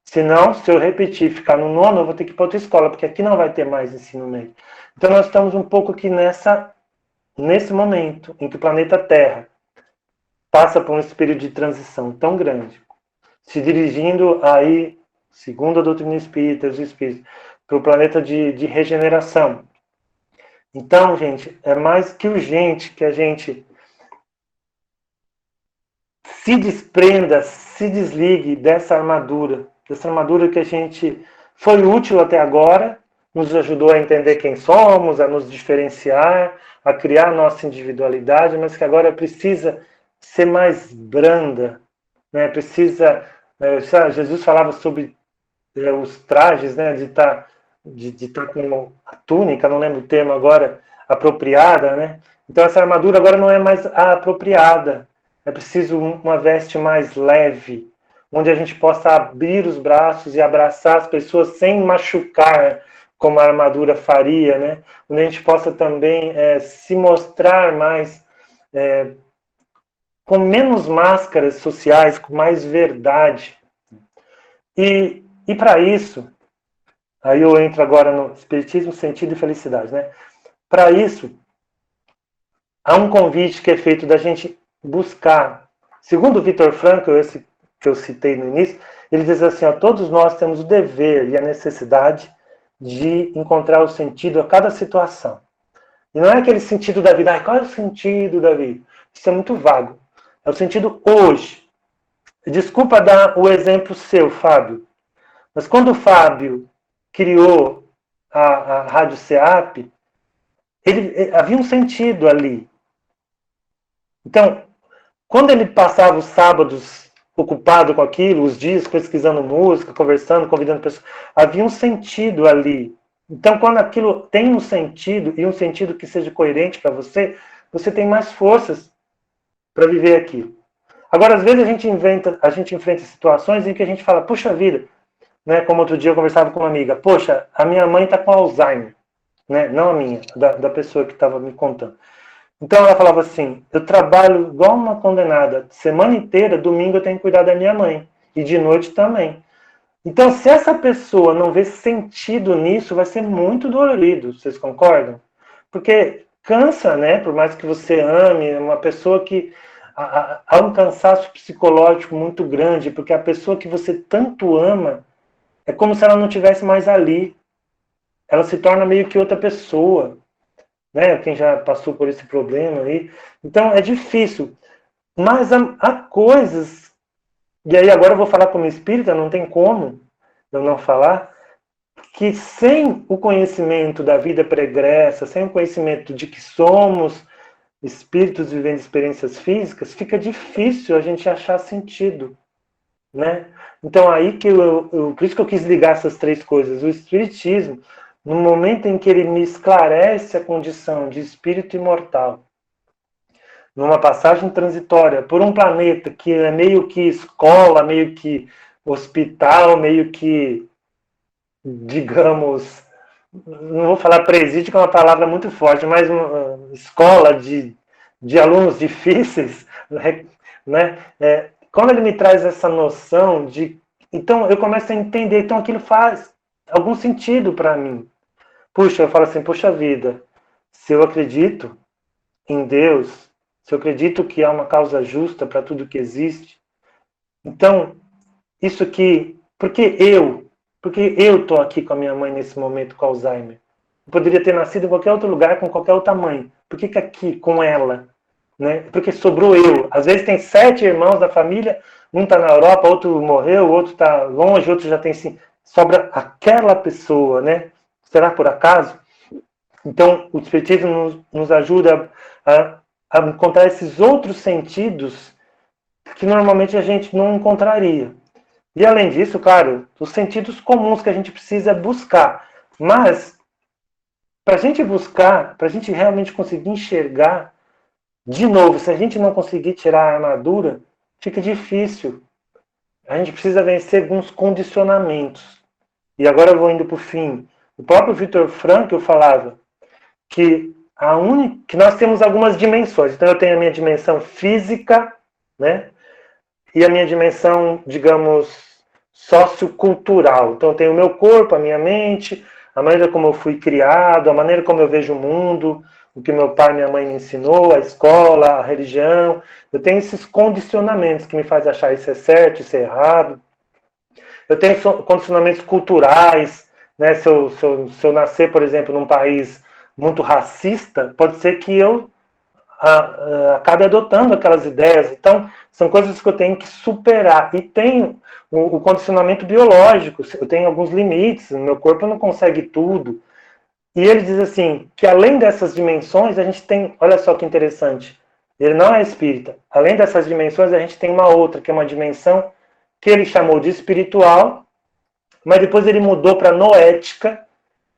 Senão, se eu repetir, ficar no nono, eu vou ter que ir para outra escola, porque aqui não vai ter mais ensino médio. Então, nós estamos um pouco aqui nesse momento em que o planeta Terra passa por um período de transição tão grande, se dirigindo aí, segundo a doutrina espírita, os espíritos, para o planeta de regeneração. Então, gente, é mais que urgente que a gente se desprenda, se desligue dessa armadura que a gente foi útil até agora, nos ajudou a entender quem somos, a nos diferenciar, a criar nossa individualidade, mas que agora precisa ser mais branda, né? Precisa, Jesus falava sobre os trajes, né? De estar com a túnica, não lembro o termo agora, apropriada, né? Então essa armadura agora não é mais a apropriada, é preciso uma veste mais leve, onde a gente possa abrir os braços e abraçar as pessoas sem machucar, como a armadura faria, né? Onde a gente possa também se mostrar mais, com menos máscaras sociais, com mais verdade. E para isso, aí eu entro agora no Espiritismo, Sentido e Felicidade, né? Para isso, há um convite que é feito da gente buscar. Segundo o Viktor Frankl, esse que eu citei no início, ele diz assim, ó, todos nós temos o dever e a necessidade de encontrar o sentido a cada situação. E não é aquele sentido da vida, qual é o sentido da vida? Isso é muito vago. É o sentido hoje. Desculpa dar o exemplo seu, Fábio, mas quando o Fábio criou a Rádio SEAP, havia um sentido ali. Então, quando ele passava os sábados ocupado com aquilo, os dias pesquisando música, conversando, convidando pessoas, havia um sentido ali. Então, quando aquilo tem um sentido, e um sentido que seja coerente para você, você tem mais forças para viver aquilo. Agora, às vezes a gente enfrenta situações em que a gente fala, puxa vida, né? Como outro dia eu conversava com uma amiga, poxa, a minha mãe está com Alzheimer, né? Não a minha, da pessoa que estava me contando. Então ela falava assim, eu trabalho igual uma condenada, semana inteira, domingo eu tenho que cuidar da minha mãe, e de noite também. Então, se essa pessoa não vê sentido nisso, vai ser muito dolorido, vocês concordam? Porque cansa, né? Por mais que você ame, uma pessoa que há um cansaço psicológico muito grande, porque a pessoa que você tanto ama, é como se ela não estivesse mais ali. Ela se torna meio que outra pessoa, né? Quem já passou por esse problema aí. Então, é difícil. Mas há coisas, e aí agora eu vou falar como espírita, não tem como eu não falar, que sem o conhecimento da vida pregressa, sem o conhecimento de que somos espíritos vivendo experiências físicas, fica difícil a gente achar sentido, né? Então aí que por isso que eu quis ligar essas três coisas. O espiritismo, no momento em que ele me esclarece a condição de espírito imortal, numa passagem transitória por um planeta que é meio que escola, meio que hospital, meio que, digamos, não vou falar presídio, que é uma palavra muito forte, mas uma escola de alunos difíceis, né? Quando ele me traz essa noção de... Então, eu começo a entender, então aquilo faz algum sentido para mim. Puxa, eu falo assim, puxa vida, se eu acredito em Deus, se eu acredito que há uma causa justa para tudo que existe, então, isso aqui, porque eu estou aqui com a minha mãe nesse momento com Alzheimer? Eu poderia ter nascido em qualquer outro lugar, com qualquer outra mãe. Por que aqui, com ela? Né? Porque sobrou eu. Às vezes tem 7 irmãos da família, um está na Europa, outro morreu, outro está longe, outro já tem 5. Sobra aquela pessoa, né? Será por acaso? Então, o Espiritismo nos ajuda a encontrar esses outros sentidos que normalmente a gente não encontraria. E além disso, claro, os sentidos comuns que a gente precisa buscar. Mas, para a gente buscar, para a gente realmente conseguir enxergar, de novo, se a gente não conseguir tirar a armadura, fica difícil. A gente precisa vencer alguns condicionamentos. E agora eu vou indo para o fim O próprio Viktor Frankl falava que que nós temos algumas dimensões. Então, eu tenho a minha dimensão física, né? E a minha dimensão, digamos, sociocultural. Então, eu tenho o meu corpo, a minha mente, a maneira como eu fui criado, a maneira como eu vejo o mundo, o que meu pai e minha mãe me ensinou, a escola, a religião. Eu tenho esses condicionamentos que me fazem achar isso é certo, isso é errado. Eu tenho condicionamentos culturais, né? Se eu nascer, por exemplo, num país muito racista, pode ser que eu acabe adotando aquelas ideias. Então, são coisas que eu tenho que superar. E tem o condicionamento biológico. Eu tenho alguns limites, o meu corpo não consegue tudo. E ele diz assim, que além dessas dimensões, a gente tem, olha só que interessante, ele não é espírita. Além dessas dimensões, a gente tem uma outra, que é uma dimensão que ele chamou de espiritual, mas depois ele mudou para noética,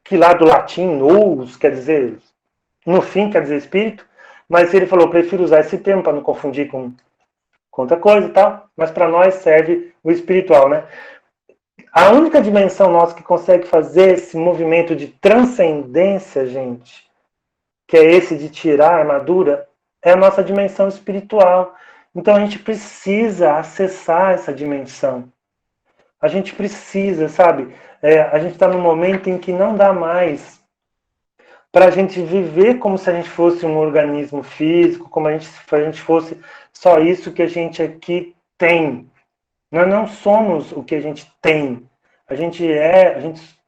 que lá do latim, nous, quer dizer, no fim quer dizer espírito, mas ele falou, prefiro usar esse termo para não confundir com outra coisa e tal, mas para nós serve o espiritual, né? A única dimensão nossa que consegue fazer esse movimento de transcendência, gente, que é esse de tirar a armadura, é a nossa dimensão espiritual. Então a gente precisa acessar essa dimensão. A gente precisa, sabe? A gente está num momento em que não dá mais para a gente viver como se a gente fosse um organismo físico, como se a gente fosse só isso que a gente aqui tem. Nós não somos o que a gente tem. A gente é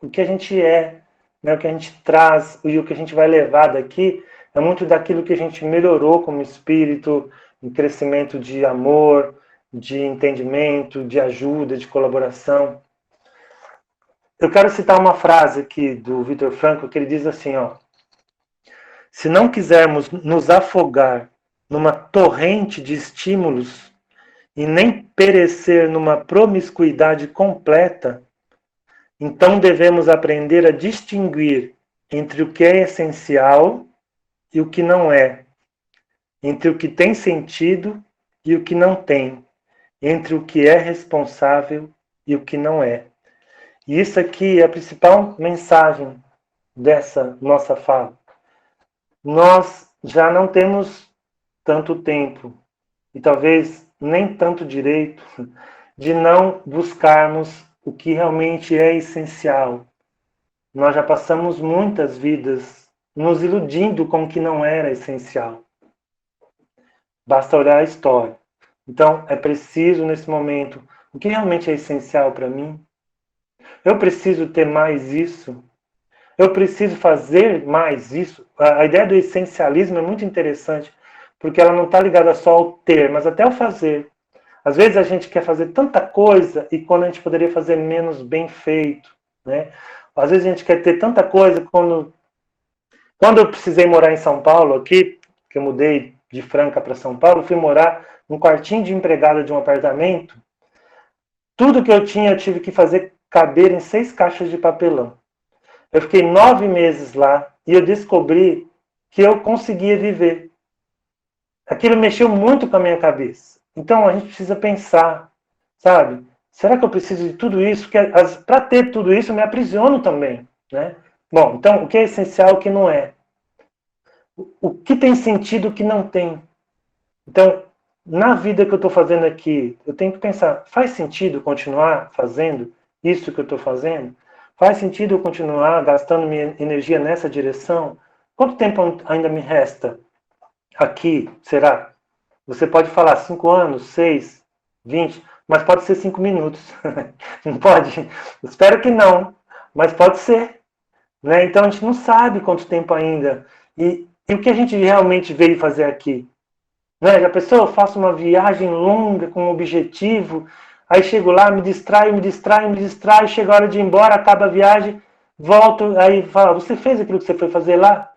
o que a gente é, né? O que a gente traz e o que a gente vai levar daqui é muito daquilo que a gente melhorou como espírito, em crescimento de amor, de entendimento, de ajuda, de colaboração. Eu quero citar uma frase aqui do Viktor Frankl, que ele diz assim, ó: se não quisermos nos afogar numa torrente de estímulos e nem perecer numa promiscuidade completa, então devemos aprender a distinguir entre o que é essencial e o que não é, entre o que tem sentido e o que não tem, entre o que é responsável e o que não é. E isso aqui é a principal mensagem dessa nossa fala. Nós já não temos tanto tempo e talvez nem tanto direito de não buscarmos o que realmente é essencial. Nós já passamos muitas vidas nos iludindo com o que não era essencial. Basta olhar a história. Então, é preciso, nesse momento, o que realmente é essencial para mim? Eu preciso ter mais isso? Eu preciso fazer mais isso? A ideia do essencialismo é muito interessante, porque ela não está ligada só ao ter, mas até ao fazer. Às vezes a gente quer fazer tanta coisa e quando a gente poderia fazer menos bem feito, né? Às vezes a gente quer ter tanta coisa quando eu precisei morar em São Paulo aqui, que eu mudei de Franca para São Paulo, fui morar num quartinho de empregada de um apartamento. Tudo que eu tinha eu tive que fazer caber em 6 caixas de papelão. Eu fiquei 9 meses lá e eu descobri que eu conseguia viver. Aquilo mexeu muito com a minha cabeça. Então a gente precisa pensar, sabe? Será que eu preciso de tudo isso? Para ter tudo isso eu me aprisiono também, né? Bom, então o que é essencial e o que não é? O que tem sentido e o que não tem? Então, na vida que eu estou fazendo aqui, eu tenho que pensar, faz sentido continuar fazendo isso que eu estou fazendo? Faz sentido eu continuar gastando minha energia nessa direção? Quanto tempo ainda me resta aqui, será? Você pode falar 5 anos, 6, 20, mas pode ser 5 minutos. Não pode? Espero que não, mas pode ser. Né? Então a gente não sabe quanto tempo ainda. E o que a gente realmente veio fazer aqui? Né? Já pensou? Eu faço uma viagem longa com um objetivo, aí chego lá, me distraio, chega a hora de ir embora, acaba a viagem, volto, aí fala, você fez aquilo que você foi fazer lá?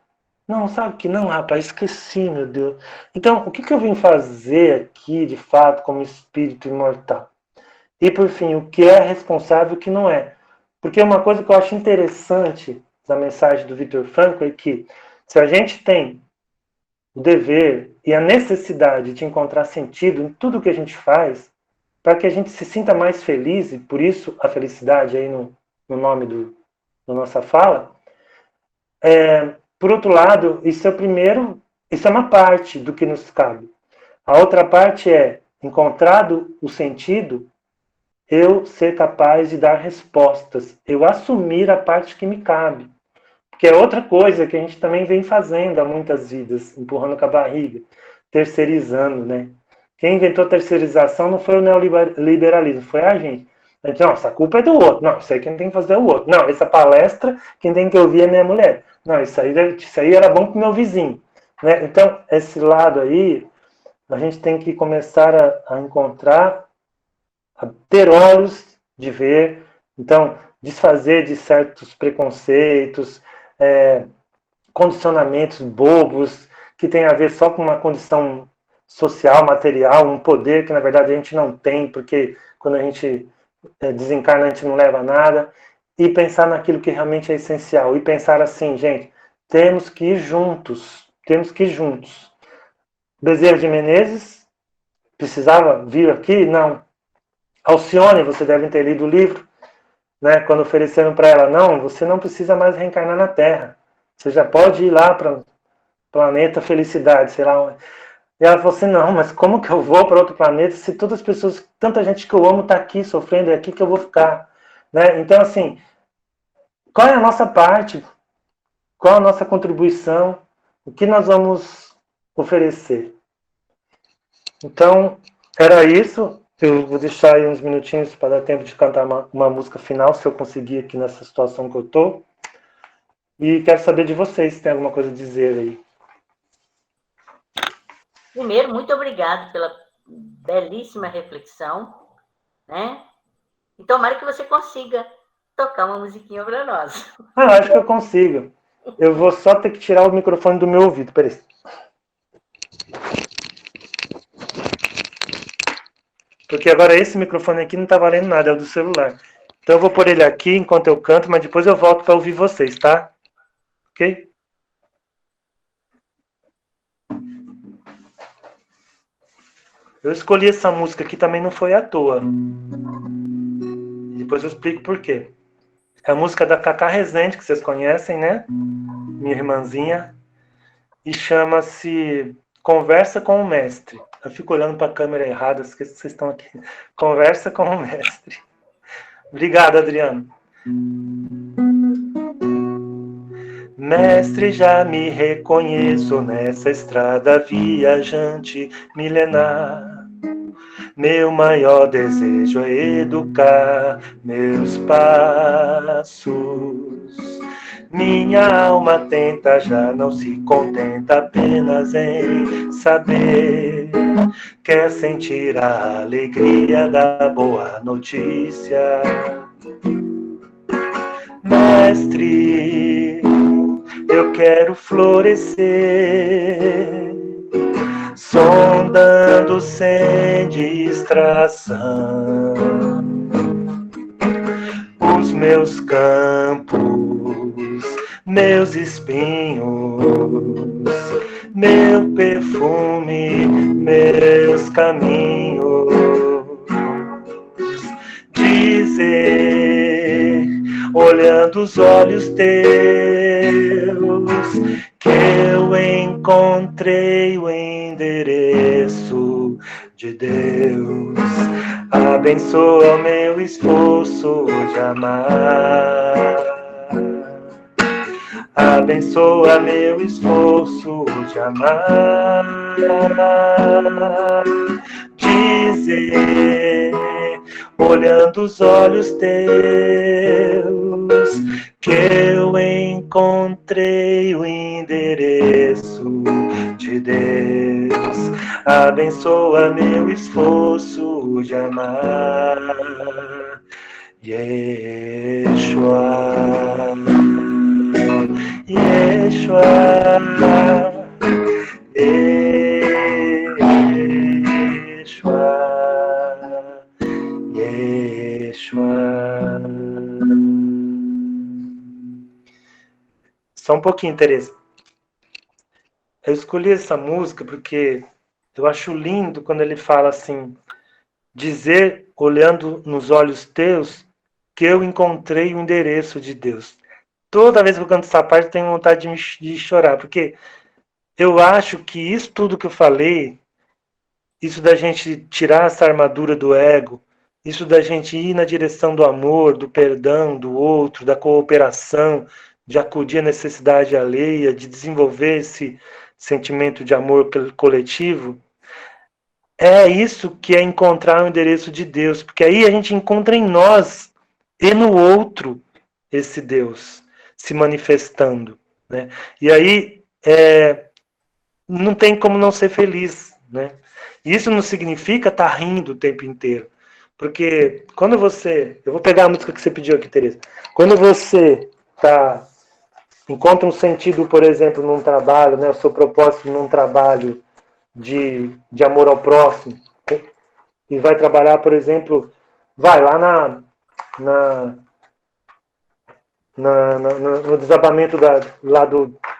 Não, sabe que não, rapaz, esqueci, meu Deus. Então, o que eu vim fazer aqui, de fato, como espírito imortal? E, por fim, o que é responsável e o que não é? Porque uma coisa que eu acho interessante da mensagem do Viktor Frankl é que, se a gente tem o dever e a necessidade de encontrar sentido em tudo que a gente faz, para que a gente se sinta mais feliz, e por isso a felicidade aí no nome na nossa fala. Por outro lado, isso é uma parte do que nos cabe. A outra parte é, encontrado o sentido, eu ser capaz de dar respostas, eu assumir a parte que me cabe. Que é outra coisa que a gente também vem fazendo há muitas vidas, empurrando com a barriga, terceirizando, né? Quem inventou a terceirização não foi o neoliberalismo, foi a gente. A gente, nossa, a culpa é do outro. Não, isso aí quem tem que fazer é o outro. Não, essa palestra, quem tem que ouvir é minha mulher. Não, isso aí era bom para o meu vizinho. Né? Então, esse lado aí, a gente tem que começar a encontrar, a ter olhos de ver. Então, desfazer de certos preconceitos, condicionamentos bobos, que tem a ver só com uma condição social, material, um poder que na verdade a gente não tem, porque quando a gente desencarna a gente não leva nada, e pensar naquilo que realmente é essencial, e pensar assim, gente, temos que ir juntos. Bezerra de Menezes precisava vir aqui? Não. Alcione, você deve ter lido o livro, né, quando ofereceram para ela, não, você não precisa mais reencarnar na Terra. Você já pode ir lá para o planeta Felicidade, sei lá. E ela falou assim, não, mas como que eu vou para outro planeta se todas as pessoas, tanta gente que eu amo está aqui, sofrendo, é aqui que eu vou ficar. Né? Então, assim, qual é a nossa parte? Qual a nossa contribuição? O que nós vamos oferecer? Então, era isso. Eu vou deixar aí uns minutinhos para dar tempo de cantar uma música final, se eu conseguir aqui nessa situação que eu estou. E quero saber de vocês se tem alguma coisa a dizer aí. Primeiro, muito obrigado pela belíssima reflexão, né? E tomara que você consiga tocar uma musiquinha para nós. Acho que eu consigo. Eu vou só ter que tirar o microfone do meu ouvido, peraí. Porque agora esse microfone aqui não está valendo nada, é o do celular. Então eu vou pôr ele aqui enquanto eu canto, mas depois eu volto para ouvir vocês, tá? Ok? Eu escolhi essa música aqui também não foi à toa. Depois eu explico por quê. É a música da Cacá Rezende, que vocês conhecem, né? Minha irmãzinha. E chama-se Conversa com o Mestre. Eu fico olhando para a câmera errada, esqueço que vocês estão aqui. Conversa com o Mestre. Obrigado, Adriano. Mestre, já me reconheço nessa estrada viajante milenar. Meu maior desejo é educar meus passos. Minha alma tenta, já não se contenta apenas em saber. Quer sentir a alegria da boa notícia. Mestre, eu quero florescer, sondando sem distração os meus campos, meus espinhos, meu perfume, meus caminhos. Dizer, olhando os olhos teus, que eu encontrei o endereço de Deus. Abençoa meu esforço de amar. Abençoa meu esforço de amar. Dizer, olhando os olhos teus, que eu encontrei o endereço de Deus. Abençoa meu esforço de amar. Yeshua, Yeshua, Yeshua, Yeshua. Só um pouquinho, Tereza. Eu escolhi essa música porque eu acho lindo quando ele fala assim, dizer, olhando nos olhos teus, que eu encontrei o endereço de Deus. toda vez que eu canto essa parte, eu tenho vontade de chorar, porque eu acho que isso tudo que eu falei, isso da gente tirar essa armadura do ego, isso da gente ir na direção do amor, do perdão do outro, da cooperação, de acudir à necessidade alheia, de desenvolver esse sentimento de amor coletivo, é isso que é encontrar o endereço de Deus, porque aí a gente encontra em nós e no outro esse Deus se manifestando, né? E aí não tem como não ser feliz, né? Isso não significa estar rindo o tempo inteiro, porque quando você, eu vou pegar a música que você pediu aqui, Tereza, quando você encontra um sentido, por exemplo, num trabalho, né, o seu propósito num trabalho de amor ao próximo, e vai trabalhar, por exemplo, vai lá no desabamento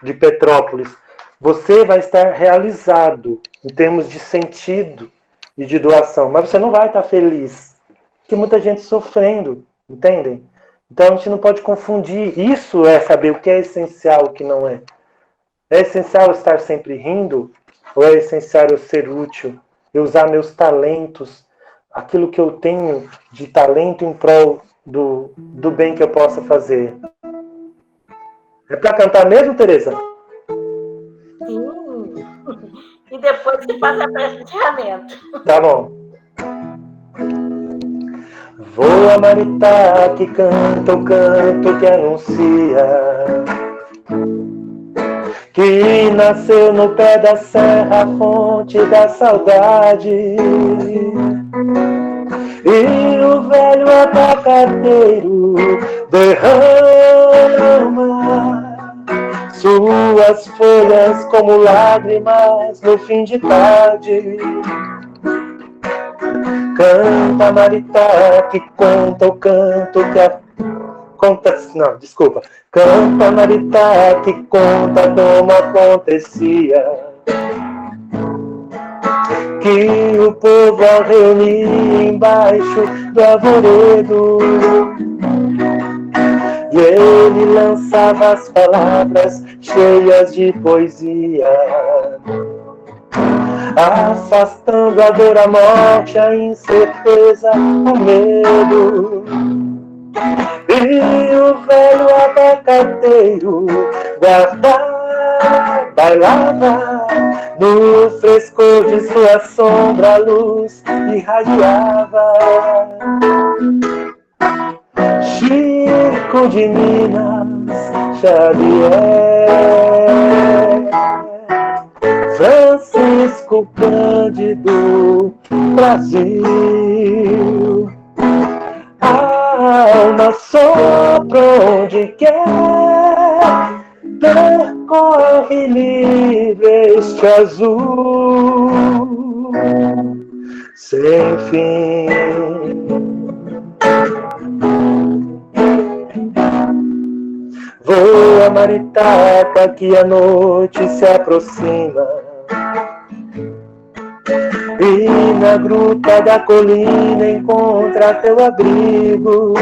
de Petrópolis, você vai estar realizado em termos de sentido e de doação, mas você não vai estar feliz, porque muita gente sofrendo, entendem? Então a gente não pode confundir. Isso é saber o que é essencial e o que não é. É essencial estar sempre rindo? Ou é essencial eu ser útil? Eu usar meus talentos, aquilo que eu tenho de talento em prol do bem que eu possa fazer. É para cantar mesmo, Tereza? Sim. E depois você faz a prece de encerramento. Tá bom. Voa, Maritá, que canta o canto que anuncia que nasceu no pé da serra, a fonte da saudade. E o velho abacateiro derrama suas folhas como lágrimas no fim de tarde. Canta, Maritá, que conta o canto que Canta, Maritá, que conta como acontecia que o povo ao reunir embaixo do arvoredo, e ele lançava as palavras cheias de poesia, afastando a dor, a morte, a incerteza, o medo. E o velho abacateiro bailava no frescor de sua sombra, a luz irradiava. Chico de Minas Xavier, Francisco Cândido Brasil, a alma sopra onde quer, percorre livre este azul sem fim. Voa, maritaca, que a noite se aproxima, e na gruta da colina encontra teu abrigo.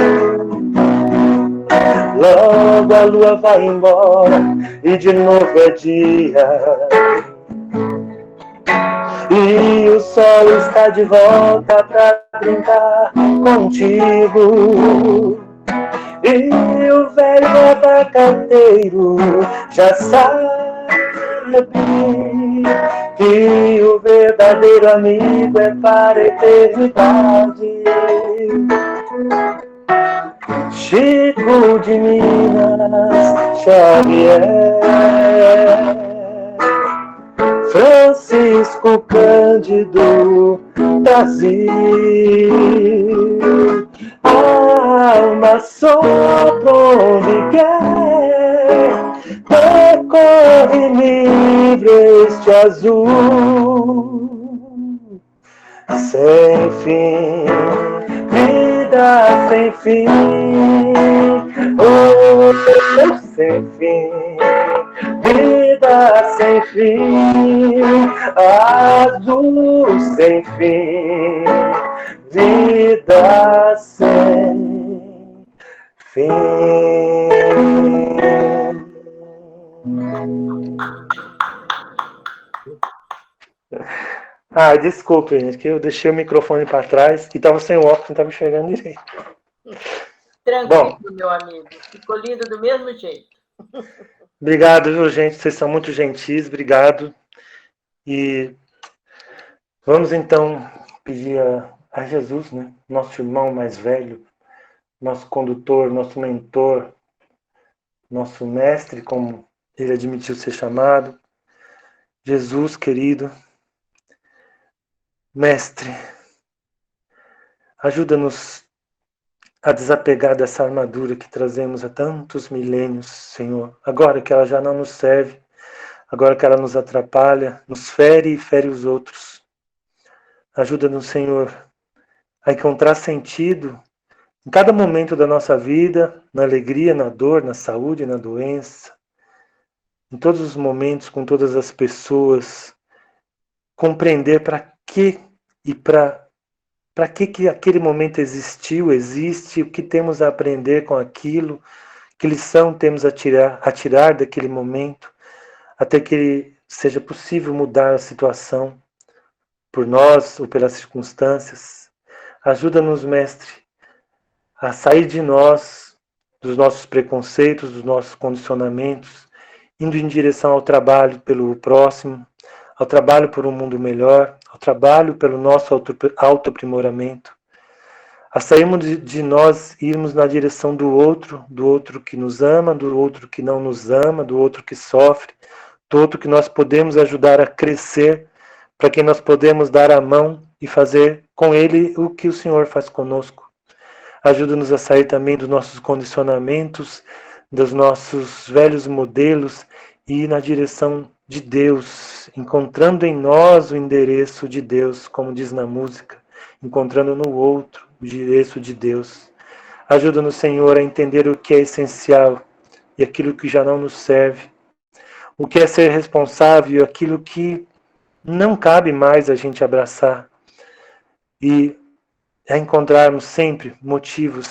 Logo a lua vai embora e de novo é dia, e o sol está de volta pra brincar contigo. E o velho abacateiro já sabe que o verdadeiro amigo é para a eternidade. Chico de Minas Xavier, Francisco Cândido Brasil, a alma sopra onde quer, percorre livre este azul sem fim, vida sem fim, oh, sem fim, vida sem fim, azul sem fim, vida sem fim. Ah, desculpe, gente, que eu deixei o microfone para trás e estava sem o óculos, não estava enxergando direito. Tranquilo, meu amigo. Ficou lindo do mesmo jeito. Obrigado, viu, gente? Vocês são muito gentis, obrigado. E vamos então pedir a Jesus, né? Nosso irmão mais velho, nosso condutor, nosso mentor, nosso mestre, como ele admitiu ser chamado. Jesus, querido, mestre, ajuda-nos a desapegar dessa armadura que trazemos há tantos milênios, Senhor. Agora que ela já não nos serve, agora que ela nos atrapalha, nos fere e fere os outros. Ajuda-nos, Senhor, a encontrar sentido em cada momento da nossa vida, na alegria, na dor, na saúde, na doença, em todos os momentos, com todas as pessoas, compreender para que e para que aquele momento existiu, existe, o que temos a aprender com aquilo, que lição temos a tirar daquele momento, até que seja possível mudar a situação por nós ou pelas circunstâncias. Ajuda-nos, Mestre, a sair de nós, dos nossos preconceitos, dos nossos condicionamentos, indo em direção ao trabalho pelo próximo, ao trabalho por um mundo melhor, ao trabalho pelo nosso autoaprimoramento, a sairmos de nós e irmos na direção do outro que nos ama, do outro que não nos ama, do outro que sofre, do outro que nós podemos ajudar a crescer, para quem nós podemos dar a mão e fazer com ele o que o Senhor faz conosco. Ajuda-nos a sair também dos nossos condicionamentos, dos nossos velhos modelos e ir na direção de Deus, encontrando em nós o endereço de Deus, como diz na música, encontrando no outro o endereço de Deus. Ajuda-nos, Senhor, a entender o que é essencial e aquilo que já não nos serve, o que é ser responsável e aquilo que não cabe mais a gente abraçar, e a encontrarmos sempre motivos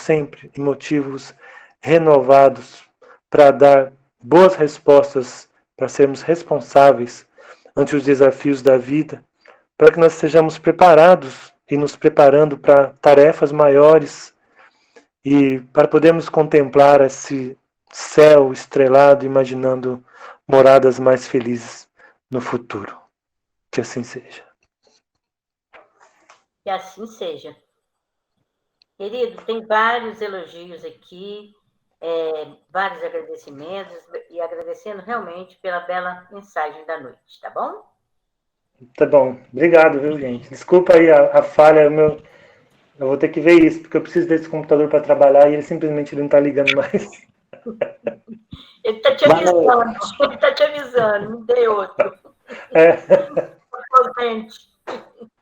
renovados para dar boas respostas, para sermos responsáveis ante os desafios da vida, para que nós sejamos preparados e nos preparando para tarefas maiores e para podermos contemplar esse céu estrelado, imaginando moradas mais felizes no futuro. Que assim seja. Que assim seja. Querido, tem vários elogios aqui, vários agradecimentos, e agradecendo realmente pela bela mensagem da noite, tá bom? Tá bom. Obrigado, viu, gente? Desculpa aí a falha. Eu vou ter que ver isso, porque eu preciso desse computador para trabalhar e ele simplesmente não está ligando mais. Ele está te avisando, me dê outro. É. Gente.